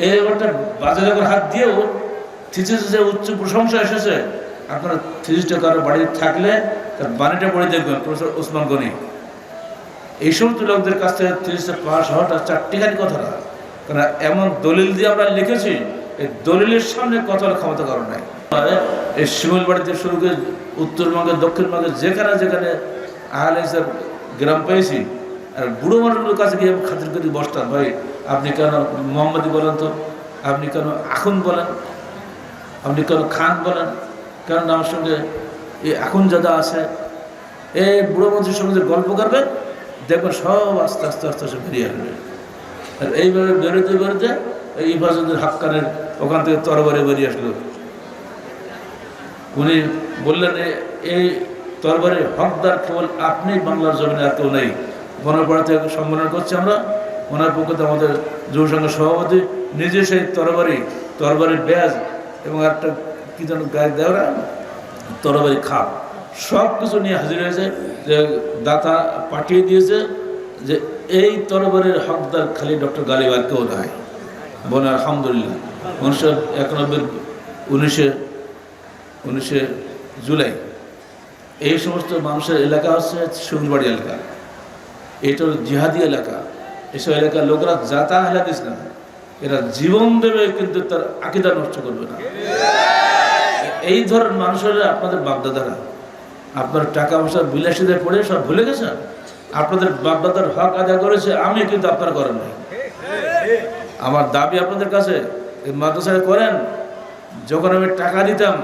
এই ব্যাপারটা বাজারে করে হাত দিয়েও থিসিসে যে উচ্চ প্রশংসা এসেছে। আপনার থিসিসটা কারো বাড়িতে থাকলে তার বাণীটা পড়ে দেখবেন, প্রফেসর ওসমান গনি। এই সমস্ত লোকদের কাছ থেকে থিসিসে পাস হওয়াটা চারটিখানি কথা না, কারণ এমন দলিল দিয়ে আমরা লিখেছি, এই দলিলের সামনে কথা ক্ষমতা কারণ নাই। এই শিমুল বাড়িতে শুরু করে উত্তরবঙ্গে, দক্ষিণবঙ্গে যেখানে যেখানে আহলে হাদিসের গ্রাম পেয়েছি, আর বুড়ো মানুষগুলোর কাছে গিয়ে খাতির করে বসতাম, ভাই আপনি কেন মোহাম্মদী বলেন তো, আপনি কেন আখুন বলেন, আপনি কেন খান বলেন, কেন আমার সঙ্গে এই আখুন জাদা আছে। এই বুড়ো মানুষের সঙ্গে যে গল্প করবেন, দেখবেন সব আস্তে আস্তে আস্তে আস্তে বেরিয়ে আসবে। আর এইভাবে বেরোতে বেরোতে এই ইফাজতের হাক্কানের ওখান থেকে তরবারি বেরিয়ে আসলো। উনি বললেন, এই তরবারির হকদার কেবল আপনি, বাংলার জমিনে আর কেউ নেই। বনপাড়া থেকে সম্মেলন করছি আমরা, ওনার পক্ষে আমাদের যুব সংঘের সভাপতি নিজে সেই তরবারির ব্যাজ এবং একটা কি যেন গায়ে দেওয়া তরবারি খাপ, সব কিছু নিয়ে হাজির হয়েছে। যে দাতা পাঠিয়ে দিয়েছে যে এই তরবারির হকদার খালি ডক্টর গালিব, আর কেউ নাই। বলে আলহামদুলিল্লাহ। 19 জুলাই এই সমস্ত মানুষের এলাকা হচ্ছে শিমুলবাড়ি এলাকা, এটা হল জিহাদি এলাকা। এসব এলাকার লোকেরা যাতা আহলে হাদিস না, এরা জীবন দেবে কিন্তু তার আকীদা নষ্ট করবে না। এই ধরনের মানুষের আপনাদের বাপদাদারা, আপনার টাকা পয়সা বিলাসীতে পড়ে সব ভুলে গেছেন। আপনাদের বাপদাদার হক আদায় করেছে, আমি কিন্তু আপনারা করেন নাই। আমার দাবি আপনাদের কাছে, এই মাদ্রাসায় করেন। যখন আমি টাকা দিতাম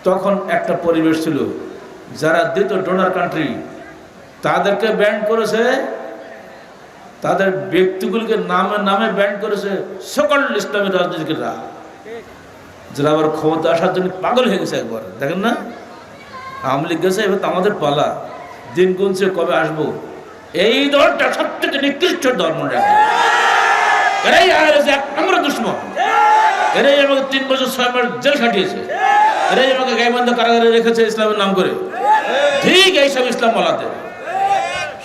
তখন একটা পরিবেশ ছিল, যারা দিত ডোনার কান্ট্রি তাদেরকে ব্যান্ড করেছে, তাদের ব্যক্তিগুলিকে নামে নামে ব্যান্ড করেছে সকল ইসলামী রাজনীতিকরা, যারা আবার ক্ষমতা আসার জন্য পাগল হয়ে গেছে। একবার দেখেন না, আওয়ামী লীগ গেছে, এবার আমাদের পালা, দিন গুনছে কবে আসবো। এই দলটা সবথেকে নিকৃষ্ট ধর্ম, এরাই আমরা দুশ্মন, এরাই আমাকে 3 বছর 6 মাস জেল খাটিয়েছে, এরাই আমাকে গাইবান্ধা কারাগারে রেখেছে ইসলামের নাম করে। ঠিক এইসব ইসলাম বলাতে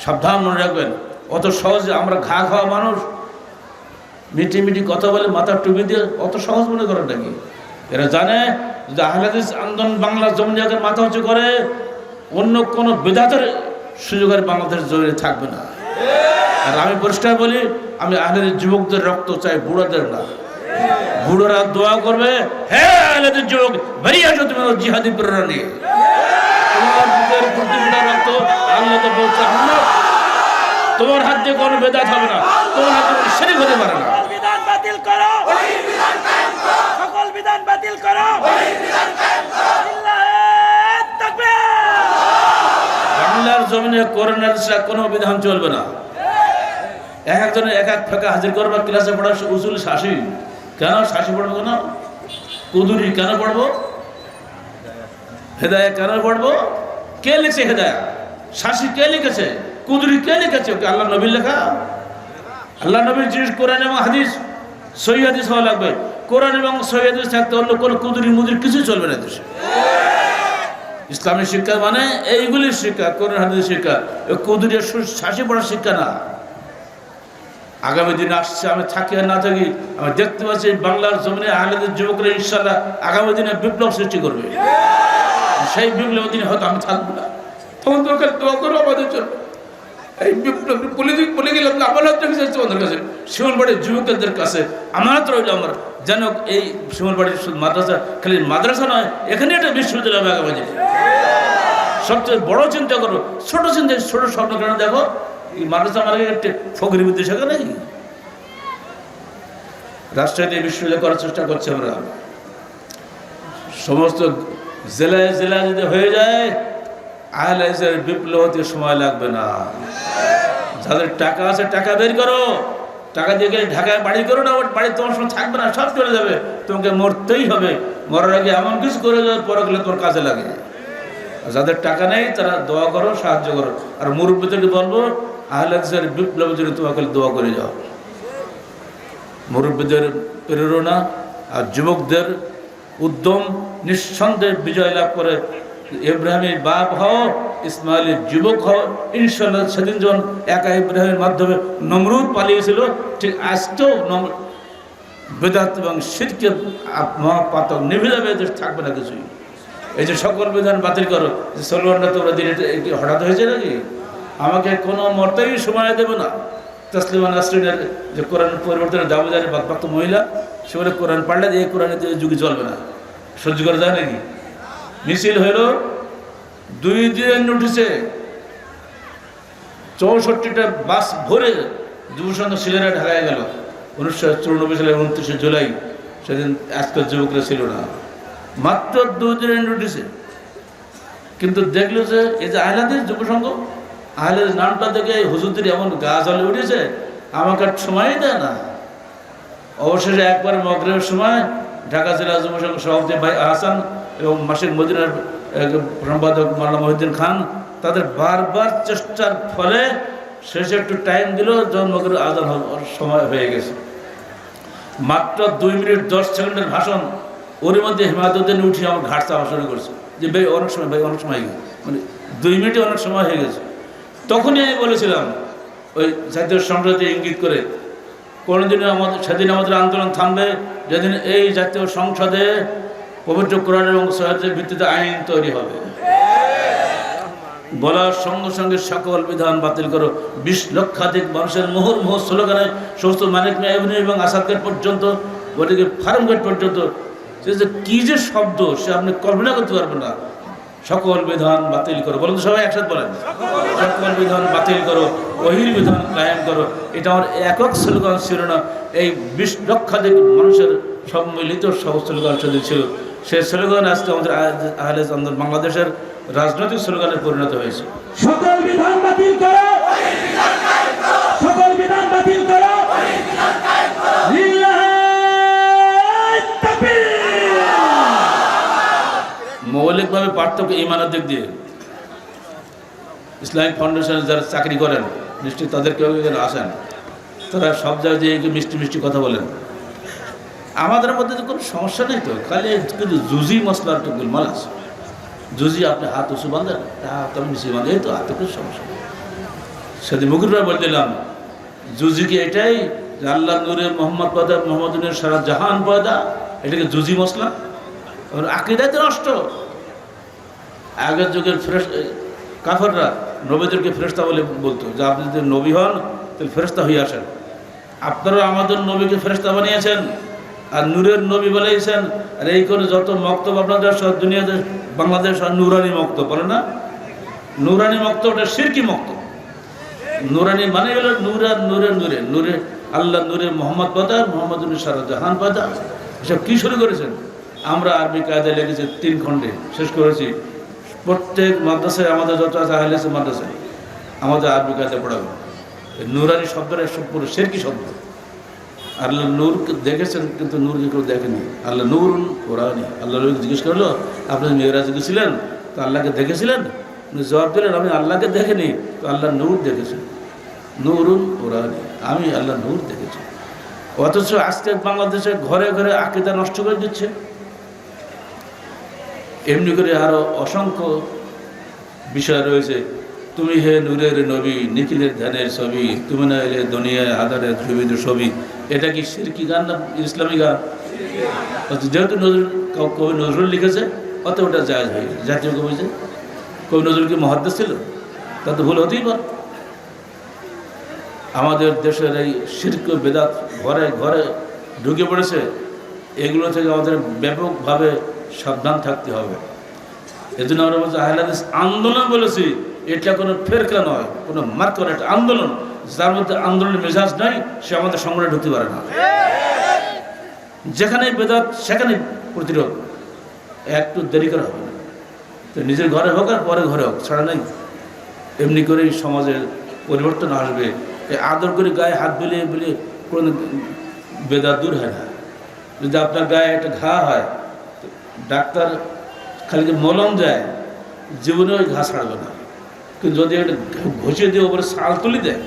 সাবধান মনে রাখবেন। অত সহজে আমরা ঘা খাওয়া মানুষ, মিটি মিটি কথা বলে মাথার টুপি দিয়ে অত সহজ মনে করেন নাকি? এরা জানে যে আহলে হাদিস আন্দোলন বাংলার জমিন জায়গার মাথা উঁচু করে, অন্য কোনো বেদাতের সুযোগের বাংলাদেশের জমিনে থাকবে না। আর আমি পরিষ্কার বলি, আমি আহলে হাদিস যুবকদের রক্ত চাই, বুড়োদের না। বুড়োরা দোয়া করবে, হে আহলে হাদিস যুবক, বেরিয়ে আসো তুমি জিহাদি প্রেরণা নিয়ে। তোমার বুকের প্রতিটা রক্ত আল্লাহ তো বলছে, তোমার হাত দিয়ে কোনো বেদাত হবে না, তোমার হাত দিয়ে শিরক হতে পারে না। বিধান বাতিল করো, ওই বিধান কায়েম করো, সকল বিধান বাতিল করো, ওই বিধান কায়েম করো। আল্লাহু তাকবীর। বাংলার জমিনে করোনার কোনো বিধান চলবে না। একজনের এক এক ফাঁকা হাজির করবা, ক্লাসে পড়া উসুল শাসি। কেন শাসি পড়বো? কেন কুদুরি কেন পড়বো? হেদায়া কেন পড়বো? কে লিখছে হেদায়া? শাসি কে লিখেছে? কুদুরি কে লিখেছে? আল্লাহ নবীর লেখা? আল্লাহ নবীর জিনিস কোরআন এবং হাদিস, সহি হাদিস হওয়া লাগবে। কোরআন এবং সহি হাদিস থাকতে অন্য কোনো কুদুরি মুদুরি কিছু চলবে না দেশে। ইসলামী শিক্ষা মানে এইগুলির শিক্ষা, কোরআন হাদিসের শিক্ষা, কুদুরিয়া শাসি পড়ার শিক্ষা না। আগামী দিন আসছে, আমি থাকি আর না থাকি, আমি দেখতে পাচ্ছি বাংলার জমিনে আহলেদের যুবকরা ইনশাআল্লাহ আগামী দিনে বিপ্লব সৃষ্টি করবে। সেই বিপ্লব দিনে হয়তো আমি থাকবো না, তখন দরকার দোয়া করো আমাদের জন্য। এই বিপ্লব বলে গেলাম না, আমার হাতে তোমাদের কাছে, শিমলবাড়ির যুবকদের কাছে আমানত রইল আমার, যেন এই শিমলবাড়ির শুধু মাদ্রাসা, খালি মাদ্রাসা নয়, এখানে একটা বিশ্ববিদ্যালয় হবে আগামী দিনে। সবচেয়ে বড় চিন্তা করো, ছোট চিন্তা, ছোট স্বপ্ন কেন দেখো। এই মাদ্রাসা মানে একটা ফকির বিদ্যুৎ শেখা নেই। রাষ্ট্রীয় বিশ্ববিদ্যালয় করার চেষ্টা করছে আমরা। সমস্ত জেলায় জেলায় যদি হয়ে যায়, আহলে হাদিসের বিপ্লব হতে সময় লাগবে না। যাদের টাকা আছে টাকা বের করো, টাকা দিয়ে গেলে ঢাকায় বাড়ি করো না, ওর বাড়ি তোমার সঙ্গে থাকবে না, সব চলে যাবে। তোমাকে মরতেই হবে, মরার আগে এমন কিছু করে যাওয়ার পরে গেলে তোমার কাজে লাগে। যাদের টাকা নেই তারা দোয়া করো, সাহায্য করো। আর মুরব্বীদেরকে বলবো আহলে হাদিসের বিপ্লবের জন্য তোমাকে দোয়া করে যাও। মুরব্বীদের প্রেরণা আর যুবকদের উদ্যম নিঃসন্দেহে বিজয় লাভ করে। ইব্রাহিমের বাপ হও, ইসমাইলের যুবক হও, ইনশাআল্লাহ। সেদিন যখন একা ইব্রাহিমের মাধ্যমে নমরুদ পালিয়েছিল, ঠিক আজকেও বেদাত এবং শিরকের মহাপাতক নিভে যাবে, থাকবে না কিছুই। এই যে সকল বিধান বাতিল করো, যে সলমানরা তোমরা দিন হঠাৎ হয়েছে নাকি? আমাকে কোনো মর্তেই সময় দেবে না। তসলিমা নাসরিনের যে কোরআন পরিবর্তনের দাবিদারের বাকপাক্ত মহিলা, সে বলে কোরআন পাল্টে এই কোরআনের যুগে চলবে না, সহ্য করা যায় নাকি? মিছিল হইল 2 দিনের নোটিশে 64টা বাস ভরে যুবসংঘ ছেলেরা ঢাকায় গেল। 1994 সালের 29শে জুলাই, সেদিন আজকের যুবকরা ছিল না, মাত্র 2 দিনের নোটিশে। কিন্তু দেখলো যে এই যে আহলাদের যুবসংঘ, আহলের নামটা দেখে হুজুরদের এমন গা জ্বলে উঠেছে, আমাকে আর সময়ই দেয় না। অবশেষে একবার মগরিবের সময় ঢাকা জেলা যুবসংঘ সভাপতি ভাই আহসান এবং মাসিক মদিনার সম্পাদক মাওলানা মহিউদ্দিন খান, তাদের বারবার চেষ্টার ফলে শেষে একটু টাইম দিল, যখন মগরিব আজান সময় হয়ে গেছে। মাত্র 2 মিনিট 10 সেকেন্ডের ভাষণ, ওর মধ্যে হেমায়তুদ্দিন উঠে আমার ঘাট চাওয়া শুরু করছে যে ভাই অনেক সময়, ভাই অনেক সময় হয়ে গেছে, মানে 2 মিনিটে অনেক সময় হয়ে গেছে। তখনই আমি বলেছিলাম, ওই জাতীয় সংসদে ইঙ্গিত করে, কোনোদিনও সেদিন আমাদের আন্দোলন থামবে যেদিন এই জাতীয় সংসদে পবিত্র কোরআন এবং সহিদের ভিত্তিতে আইন তৈরি হবে। বলার সঙ্গে সঙ্গে সকল বিধান বাতিল করো। 20 লক্ষাধিক মানুষের মুহুর্মুহু স্লোগানে সমস্ত মানিক মিয়া এভিনিউ এবং আসাদ গেট পর্যন্ত, ওদিকে ফার্ম গেট পর্যন্ত, সে যে কী যে শব্দ, সে আপনি কল্পনা করতে পারবেন না। সকল বিধান বাতিল করো, বলুন তো সবাই একসাথে বলেন, সকল বিধান বাতিল করো, ওহির বিধান কায়েম করো। এটা আমার একক স্লোগান ছিল না, এই 20 লক্ষাধিক মানুষের সম্মিলিত সব স্লোগান সেদিন ছিল। সেই স্লোগান আজকে আমাদের আহলে হাদিস বাংলাদেশের রাজনৈতিক স্লোগানে পরিণত হয়েছে। সকল বিধান বাতিল করো, সকল বিধান বাতিল করো, মৌলিকভাবে পার্থক্য ইমানের দিক দিয়ে। ইসলামিক ফাউন্ডেশনে যারা চাকরি করেন, নিশ্চয়ই তাদের কেউ এখানে আসেন, তারা সব জায়গায় মিষ্টি মিষ্টি কথা বলেন। আমাদের মধ্যে তো কোনো সমস্যা নেই, তো খালি কিন্তু জুজি মশলার তো গুলমাল আছে। জুজি আপনি হাত উঁচু বাঁধেন, হাত আমি নিচে বাঁধে, এই তো হাতে কোনো সমস্যা নেই। সেদিন মুকুররা বলে দিলাম, জুজি কি এটাই যে আল্লাহ নূরে মোহাম্মদ পয়দা, মোহাম্মদ নূরে সারা জাহান পয়দা, এটাকে জুজি মশলা? আকীদায় তো নষ্ট। আগের যুগের কাফেররা নবীদেরকে ফেরেশতা বলে বলতো, যে আপনি যদি নবী হন তাহলে ফেরেশতা হয়ে আসেন। আপনারা আমাদের নবীকে ফেরেশতা বানিয়েছেন আর নূরের নবী বলেছেন। আর এই করে যত মক্তব আপনাদের সব দুনিয়াতে, বাংলাদেশ আর নুরানি মক্তব বলে না, নুরানি মক্তব, ওটা শিরকি মক্তব। নুরানি মানে হলো নূর আর নূরে নূরে নূরে আল্লাহ নূরে মোহাম্মদ পয়দা, মোহাম্মদ নূরে সারা জাহান পয়দা। এসব কী শুরু করেছেন? আমরা আরবি কায়দায় লেগেছি 3 খণ্ডে শেষ করেছি। প্রত্যেক মাদ্রাসায় আমাদের যত আছে আহলে হাদিস মাদ্রাসায় আমাদের আরবি কায়দায় পড়াবে। নুরানি শব্দটা সব পুরো শিরকি শব্দ। আল্লাহ নূর দেখেছেন, কিন্তু নূরকে কেউ দেখেনি। আল্লাহ নূরুন কোরআনি। আল্লাহ নবীকে জিজ্ঞেস করলো, আপনি মেয়েরাজে গেছিলেন তো আল্লাহকে দেখেছিলেন? জবাব দিলেন, আমি আল্লাহকে দেখিনি, তো আল্লাহ নূর দেখেছি। নূরুন কোরআনি, আমি আল্লাহ নূর দেখেছি। অথচ আজকে বাংলাদেশে ঘরে ঘরে আকীদা নষ্ট করে দিচ্ছে। এমনি করে আরও অসংখ্য বিষয় রয়েছে। তুমি হে নূরের নবী, নিখিলের ধ্যানের ছবি, তুমি না এলে দুনিয়ায় আধারের সুবিধ ছবি। এটা কি শিরকি গান না ইসলামী গান? যেহেতু কবি নজরুল লিখেছে, অত ওটা জায়েজ হয়ে গেছে। জাতীয় কবি যে কবি নজরুল কি মুহাদ্দিস ছিল? তা তো ভুল হতেই পারে। আমাদের দেশের এই শিরক বেদাত ঘরে ঘরে ঢুকে পড়েছে। এগুলো থেকে আমাদের ব্যাপকভাবে সাবধান থাকতে হবে। এজন্য আমরা বলছি আহলে হাদিস আন্দোলন বলেছি, এটা কোনো ফেরকা নয়, কোনো মার্কা নয়, এটা আন্দোলন। যার মধ্যে আন্দোলনের মেজাজ নাই সে আমাদের সংগঠনে ঢুকতে পারে না। যেখানে বেদাত সেখানে প্রতিরোধ, একটু দেরি করা হবে না। তো নিজের ঘরে হোক আর পরে ঘরে হোক, ছাড়া নাই। এমনি করেই সমাজের পরিবর্তন আসবে। আদর করে গায়ে হাত বুলিয়ে বুলিয়ে কোনো বেদাত দূর হয় না। যদি আপনার গায়ে একটা ঘা হয়, ডাক্তার খালি মলম দেয়, জীবনে ওই ঘা ছাড়বে না। কিন্তু যদি একটা ঘষিয়ে দিয়ে ওপরে শাল তুলি দেয়,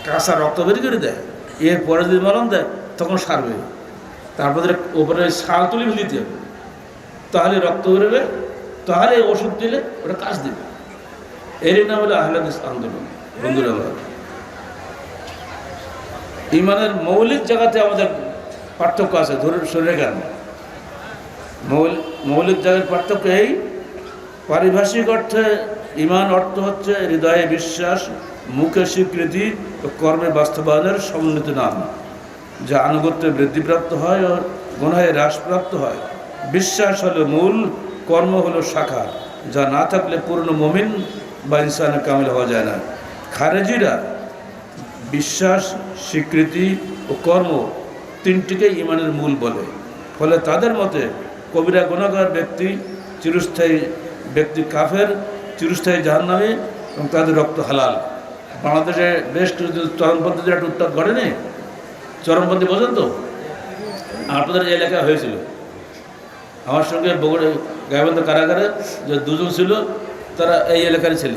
কাঁচা রক্ত বের করে দেয়, এরপরে যদি মলম দেয় তখন সারবে। তারপরে ওপরে শাল তুলি দিতে হবে, তাহলে রক্ত বেরোবে, তাহলে ওষুধ দিলে ওটা কাজ দেবে। এরই নাম হলো আহলে হাদিস আন্দোলন। বন্ধুরা, ইমানের মৌলিক জায়গাতে আমাদের পার্থক্য আছে। ধরুন শুনে কেন মৌলিক জায়গার পার্থক্য এই, পারিভাষিক অর্থে ইমান অর্থ হচ্ছে হৃদয়ে বিশ্বাস, মুখে স্বীকৃতি ও কর্মে বাস্তবায়নের সমন্বিত নাম, যা আনুগত্যে বৃদ্ধিপ্রাপ্ত হয় ও গুনাহে হ্রাসপ্রাপ্ত হয়। বিশ্বাস হলো মূল, কর্ম হলো শাখা, যা না থাকলে পূর্ণ মুমিন বা ইনসানে কামিল হওয়া যায় না। খারেজিরা বিশ্বাস, স্বীকৃতি ও কর্ম তিনটিকে ইমানের মূল বলে। ফলে তাদের মতে কবিরা গুনাহগার ব্যক্তি চিরস্থায়ী ব্যক্তি কাফের, চিরস্থায়ী জাহান্নামী এবং তাদের রক্ত হালাল। বাংলাদেশে বেশ কিছু চরমপন্থীদের একটা উত্তাপ ঘটেনি? চরমপন্থী বোঝেন তো? আপনাদের এই এলাকায় হয়েছিল। আমার সঙ্গে বগুড়া গাইবান্ধ কারাগারে যে দুজন ছিল, তারা এই এলাকারই ছিল।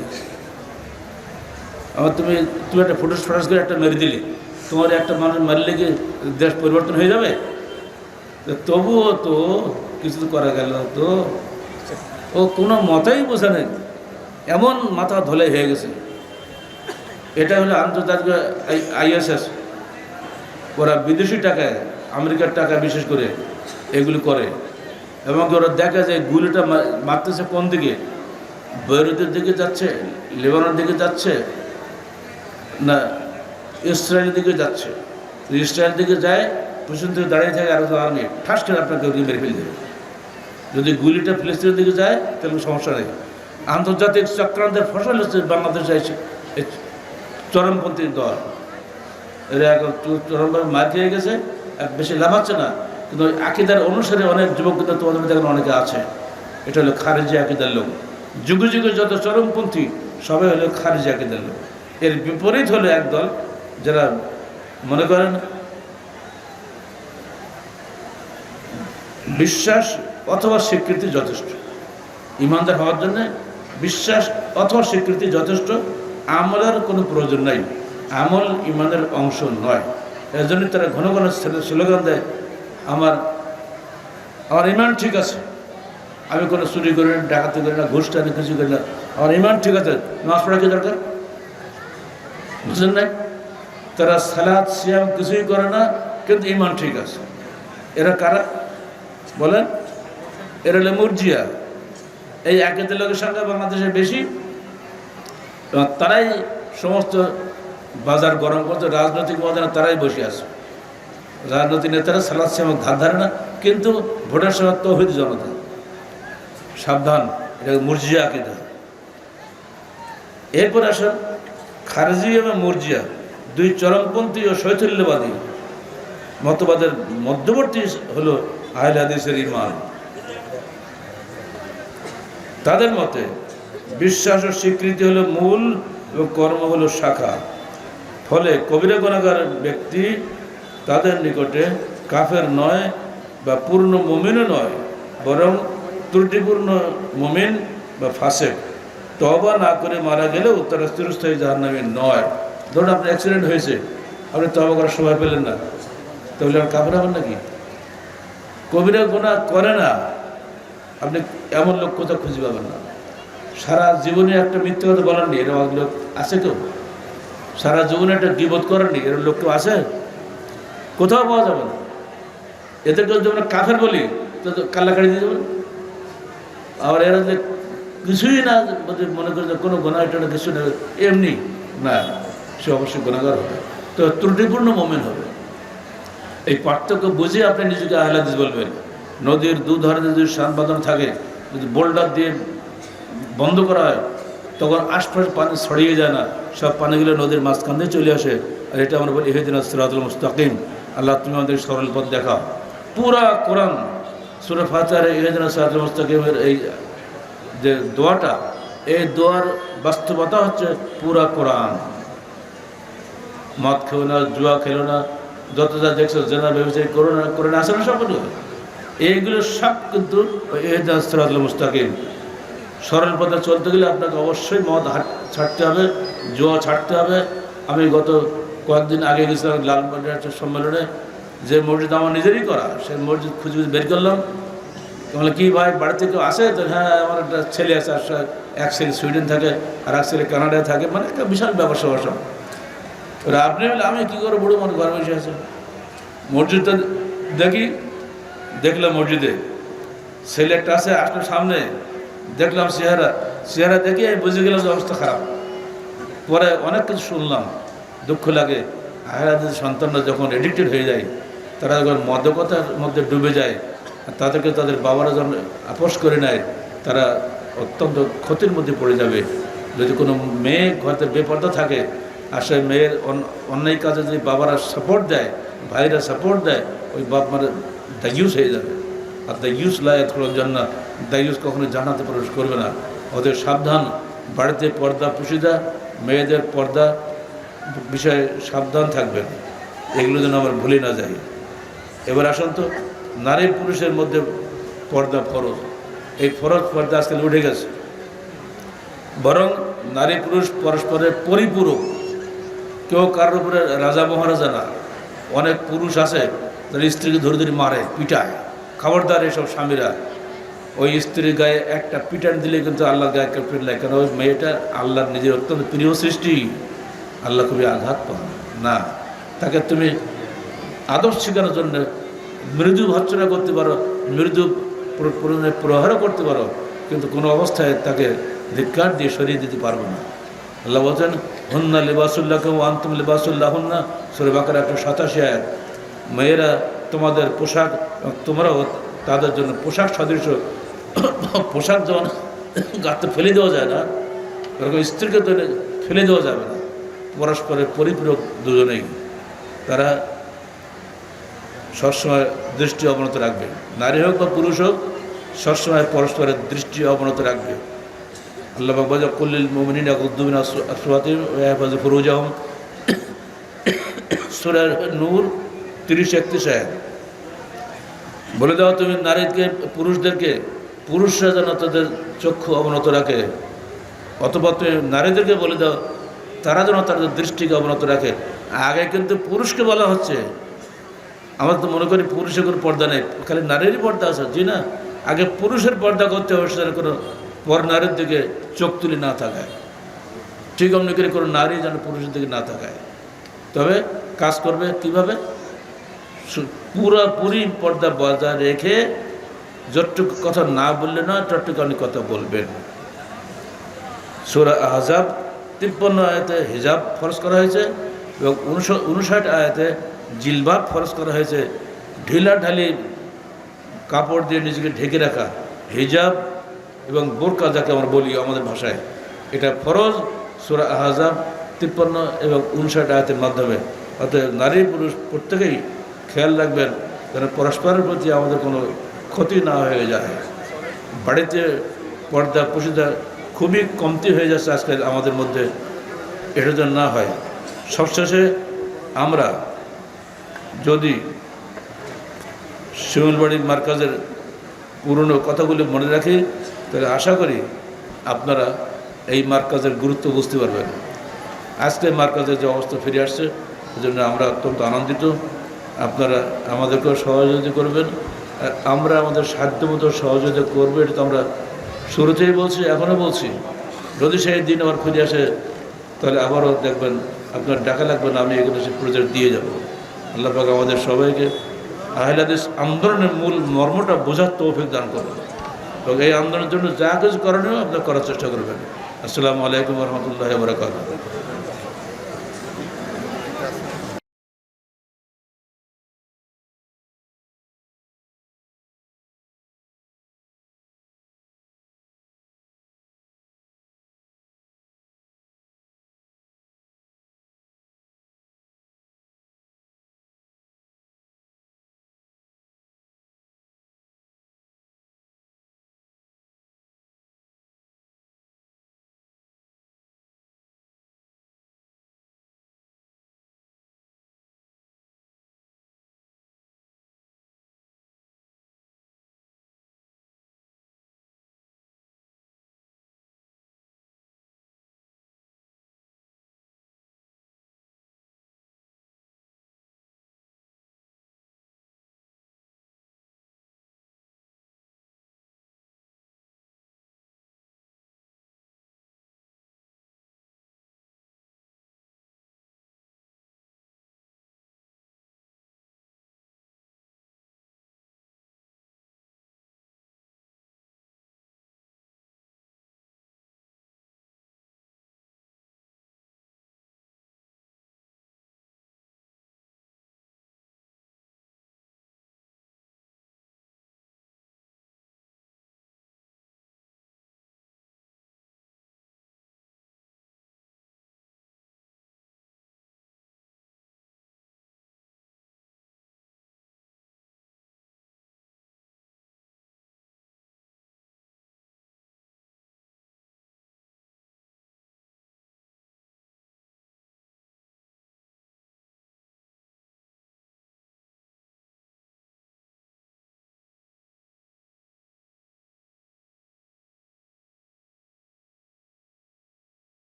আমার তুমি একটা ফটোস করে একটা মেরে দিলে, তোমার একটা মানুষ মারলে কি দেশ পরিবর্তন হয়ে যাবে? তবুও তো কিছু তো করা গেল তো, ও কোনো মতাই বোঝে নেই, এমন মাথা ধলে হয়ে গেছে। এটা হলো আন্তর্জাতিক ISS, ওরা বিদেশি টাকায়, আমেরিকার টাকা বিশেষ করে এগুলি করে। এবং ওরা দেখা যায় গুলিটা মারতেছে কোন দিকে, বৈরুতের দিকে যাচ্ছে, লেবাননের দিকে যাচ্ছে না ইসরায়েলের দিকে যাচ্ছে। ইসরায়েলের দিকে যায়, পিছন থেকে দাঁড়িয়ে থাকে আরো আর্মি, ঠাস করে আপনাকে মেরে ফেলে দেবে। যদি গুলিটা ফিলিস্তিনের দিকে যায় তাহলে সমস্যা নেই। আন্তর্জাতিক চক্রান্তের ফসল হচ্ছে বাংলাদেশে চরমপন্থী দল। এরা এখন চরমভাবে মার খেয়ে গেছে, বেশি লাফাচ্ছে না, কিন্তু ওই আকিদার অনুসারে অনেক যুবক কিন্তু তোমাদের মধ্যে এখন অনেকে আছে। এটা হলো খারেজি আকিদার লোক। যুগে যুগে যত চরমপন্থী সবাই হলো খারেজি আকিদার লোক। এর বিপরীত হলো একদল যারা মনে করেন বিশ্বাস অথবা স্বীকৃতি যথেষ্ট। ইমানদার হওয়ার জন্য বিশ্বাস অথবা স্বীকৃতি যথেষ্ট, আমলের কোনো প্রয়োজন নাই। আমল ইমানের অংশ নয়। এর জন্য তারা ঘন ঘন স্লোগান দেয়, আমার ইমান ঠিক আছে, আমি কোনো চুরি করি না, ডাকাতি করি না, ঘুষ টানি কিছু করি না, আমার ইমান ঠিক আছে। নামাজ পড়া কি দরকার? বুঝলেন না? তারা সালাত সিয়াম কিছুই করে না, কিন্তু ইমান ঠিক আছে। এরা কারা বলেন? এরা হলে মুরজিয়া। এই আকিদার লোকের সংখ্যা বাংলাদেশে বেশি। তারাই সমস্ত বাজার গরম করতে, রাজনৈতিক ময়দানে তারাই বসে আছে। রাজনৈতিক নেতারা সালাত সিয়াম ধার ধারে না, কিন্তু ভোটের সময় তৌহিদ জনতা। সাবধান, এটা মুরজিয়া আকিদা। এরপর আসেন খারেজি এবং মুরজিয়া, দুই চরমপন্থী ও শৈথল্যবাদী মতবাদের মধ্যবর্তী হলো আহলে হাদিসের ইমান। তাদের মতে বিশ্বাস ও স্বীকৃতি হলো মূল এবং কর্ম হলো শাখা। ফলে কবিরা গুনাহগার ব্যক্তি তাদের নিকটে কাফের নয় বা পূর্ণ মুমিনও নয়, বরং ত্রুটিপূর্ণ মুমিন বা ফাসেক। তওবা না করে মারা গেলেও তারা চিরস্থায়ী জাহান্নামী নয়। ধরুন আপনার অ্যাক্সিডেন্ট হয়েছে, আপনি তওবা করার সময় পেলেন না, তাহলে আর কাফের হবেন নাকি? কবিরা গুনাহ করে না, আপনি এমন লোক কোথাও খুঁজে পাবেন না। সারা জীবনে একটা মিথ্যে কথা বলেননি, এরকম লোক আছে কেউ? সারা জীবনে একটা গীবত করেননি, এরকম লোক কেউ আছে? কোথাও পাওয়া যাবে না। এদেরকে যদি আমরা কাফের বলি তো কাল্লাকাড়ি দিয়ে দেবেন। আবার এরা যে কিছুই না মনে করে যে কোনো গোনা এটা কিছু নেই, এমনি না, সে অবশ্যই গুনাহগার হবে, তো ত্রুটিপূর্ণ মোমেন হবে। এই পার্থক্য বুঝে আপনি নিজেকে আহলে হাদিস বলবেন। নদীর দুধারে যদি শান বাঁধানো থাকে, যদি বোল্ডার দিয়ে বন্ধ করা হয়, তখন আশপাশ পানি ছড়িয়ে যায় না, সব পানিগুলো নদীর মাঝখান দিয়ে চলে আসে। আর এটা আমরা বলি ইহদিনাস সিরাতাল মুস্তাকিম, আল্লাহ তুমি আমাদের সরল পথ দেখাও। পুরা কোরআন সূরা ফাতিহার ইহদিনাস সিরাতাল মুস্তাকিমের এই যে দোয়াটা, এই দোয়ার বাস্তবতা হচ্ছে পুরা কোরআন। মদ খেলো না, জুয়া খেলো না, যত যা দেখছো জেনা ব্যবসায়ী করে না আসে না, সবগুলো এইগুলো সব কিন্তু ইহদিনাস সিরাতাল মুস্তাকিম। সরল পথে চলতে গেলে আপনাকে অবশ্যই মদ ছাড়তে হবে, জুয়া ছাড়তে হবে। আমি গত কয়েকদিন আগে গেছিলাম লালবাজার একটা সম্মেলনে, যে মসজিদ আমার নিজেরই করা, সেই মসজিদ খুঁজে বের করলাম। বলে কি ভাই বাড়িতে কেউ আসে? তো হ্যাঁ, আমার একটা ছেলে আছে, এক ছেলে সুইডেন থাকে আর এক ছেলে কানাডায় থাকে, মানে একটা বিশাল ব্যবসা বাসা। এবার আপনি বলে আমি কী করে বড়ো মানে ঘর বসে আছে। মসজিদটা দেখলাম মসজিদে ছেলে একটা আছে, আসলে সামনে দেখলাম চেহারা দেখে বুঝে গেলাম যে অবস্থা খারাপ। পরে অনেক কিছু শুনলাম, দুঃখ লাগে। আহলাদের সন্তানরা যখন এডিক্টেড হয়ে যায়, তারা যখন মাদকতার মধ্যে ডুবে যায়, আর তাদেরকে তাদের বাবারা যখন আপোষ করে নেয়, তারা অত্যন্ত ক্ষতির মধ্যে পড়ে যাবে। যদি কোনো মেয়ে ঘরে বেপর্দা থাকে, আর সেই মেয়ের অন্যায় কাজে যদি বাবারা সাপোর্ট দেয়, ভাইরা সাপোর্ট দেয়, ওই বাপ মারা দায়ুস হয়ে যাবে। আর দায়ুস লায়াত করার জন্য দায়ুস কখনো জান্নাতে প্রবেশ করবে না। ওদের সাবধান, বাড়িতে পর্দা পুশিদা, মেয়েদের পর্দা বিষয়ে সাবধান থাকবেন, এগুলো যেন আমরা ভুলে না যাই। এবার আসুন তো, নারী পুরুষের মধ্যে পর্দা ফরজ। এই ফরজ পর্দা আজকাল উঠে গেছে, বরং নারী পুরুষ পরস্পরের পরিপূরক। কেউ কারোর উপরে রাজা মহারাজা না। অনেক পুরুষ আছে যারা স্ত্রীকে ধরে ধরে মারে, পিটায়। খবরদার এসব স্বামীরা, ওই স্ত্রীর গায়ে একটা পিটান দিলে কিন্তু আল্লাহর গায়ে একটা পিটলাই, কারণ ওই মেয়েটা আল্লাহর নিজের অত্যন্ত প্রিয় সৃষ্টি, আল্লাহ খুবই আঘাত পান না। তাকে তুমি আদর্শ শেখানোর জন্য মৃদু ভর্সনা করতে পারো, মৃদু প্রহারও করতে পারো, কিন্তু কোনো অবস্থায় তাকে ধিক্কার দিয়ে সরিয়ে দিতে পারবো না। আল্লাহ বলছেন হুন্না লিবাসুল্লাহ কেউ আন্তুম লিবাসুল্লাহ হুন্না, সূরা বাকারা 187 আয়াত। মেয়েরা তোমাদের পোশাক, তোমরাও তাদের জন্য পোশাক সদৃশ। পোশাক যেমন গাতে ফেলে দেওয়া যায় না, এরকম স্ত্রীকে তো ফেলে দেওয়া যাবে না। পরস্পরের পরিপূরক দুজনেই, তারা সবসময় দৃষ্টি অবনত রাখবে। নারী হোক বা পুরুষ হোক, সবসময় পরস্পরের দৃষ্টি অবনত রাখবে। আল্লাহ বাবা কুল্লিল মুমিনিনা ইয়াগুদ্দু মিন আসওয়াতিহিম ওয়া ইয়াহফাযু ফুরুজাহুম, সূরা নূর 30-31 আয়াত। বলে দাও তুমি নারীকে, পুরুষদেরকে, পুরুষরা যেন তাদের চক্ষু অবনত রাখে, অথবা তুমি নারীদেরকে বলে দাও তারা যেন তাদের দৃষ্টিকে অবনত রাখে। আগে কিন্তু পুরুষকে বলা হচ্ছে। আমরা তো মনে করি পুরুষের কোনো পর্দা নেই, খালি নারীরই পর্দা আছে। জি না, আগে পুরুষের পর্দা করতে হবে, সেটা কোনো পর নারীর দিকে চোখ তুলে না থাকায়। ঠিক অমনি করে কোনো নারী যেন পুরুষের দিকে না থাকায়। তবে কাজ করবে কীভাবে? পুরোপুরি পর্দা বজায় রেখে যতটুকু কথা না বললে না, ততটুকু অনেক কথা বলবেন। সূরা আহজাব 53 আয়াতে হিজাব ফরজ করা হয়েছে এবং 59 আয়াতে জিলবাব ফরজ করা হয়েছে। ঢিলাঢালি কাপড় দিয়ে নিজেকে ঢেকে রাখা, হিজাব এবং বোরকা যাকে আমরা বলি আমাদের ভাষায়, এটা ফরজ সূরা আহজাব 53 এবং 59 আয়াতের মাধ্যমে। অর্থাৎ নারী পুরুষ প্রত্যেকেই খেয়াল রাখবেন যেন পরস্পরের প্রতি আমাদের কোনো ক্ষতি না হয়ে যায়। বাড়িতে পর্দা পুশিদা খুবই কমতি হয়ে যাচ্ছে আজকাল আমাদের মধ্যে, এটা যেন না হয়। সবশেষে আমরা যদি শিমুলবাড়ি মার্কাজের পুরনো কথাগুলি মনে রাখি, তাহলে আশা করি আপনারা এই মার্কাজের গুরুত্ব বুঝতে পারবেন। আজকে মার্কাজের যে অবস্থা ফিরে আসছে, সেজন্য আমরা অত্যন্ত আনন্দিত। আপনারা আমাদেরকেও সহযোগিতা করবেন আর আমরা আমাদের সাধ্যমতো সহযোগিতা করবো, এটা তো আমরা শুরুতেই বলছি, এখনও বলছি। যদি সেই দিন আবার ফিরে আসে তাহলে আবারও দেখবেন আপনার ডাকা লাগবে না, আমি এগুলো সে প্রজেক্ট দিয়ে যাব। আল্লাহ পাক আমাদের সবাইকে আহলে হাদিস আন্দোলনের মূল মর্মটা বোঝার তৌফিক দান করবেন এবং এই আন্দোলনের জন্য যা কিছু করণীয় আপনার করার চেষ্টা করবেন। আসসালামু আলাইকুম ওয়া রাহমাতুল্লাহি ওয়া বারাকাতুহু।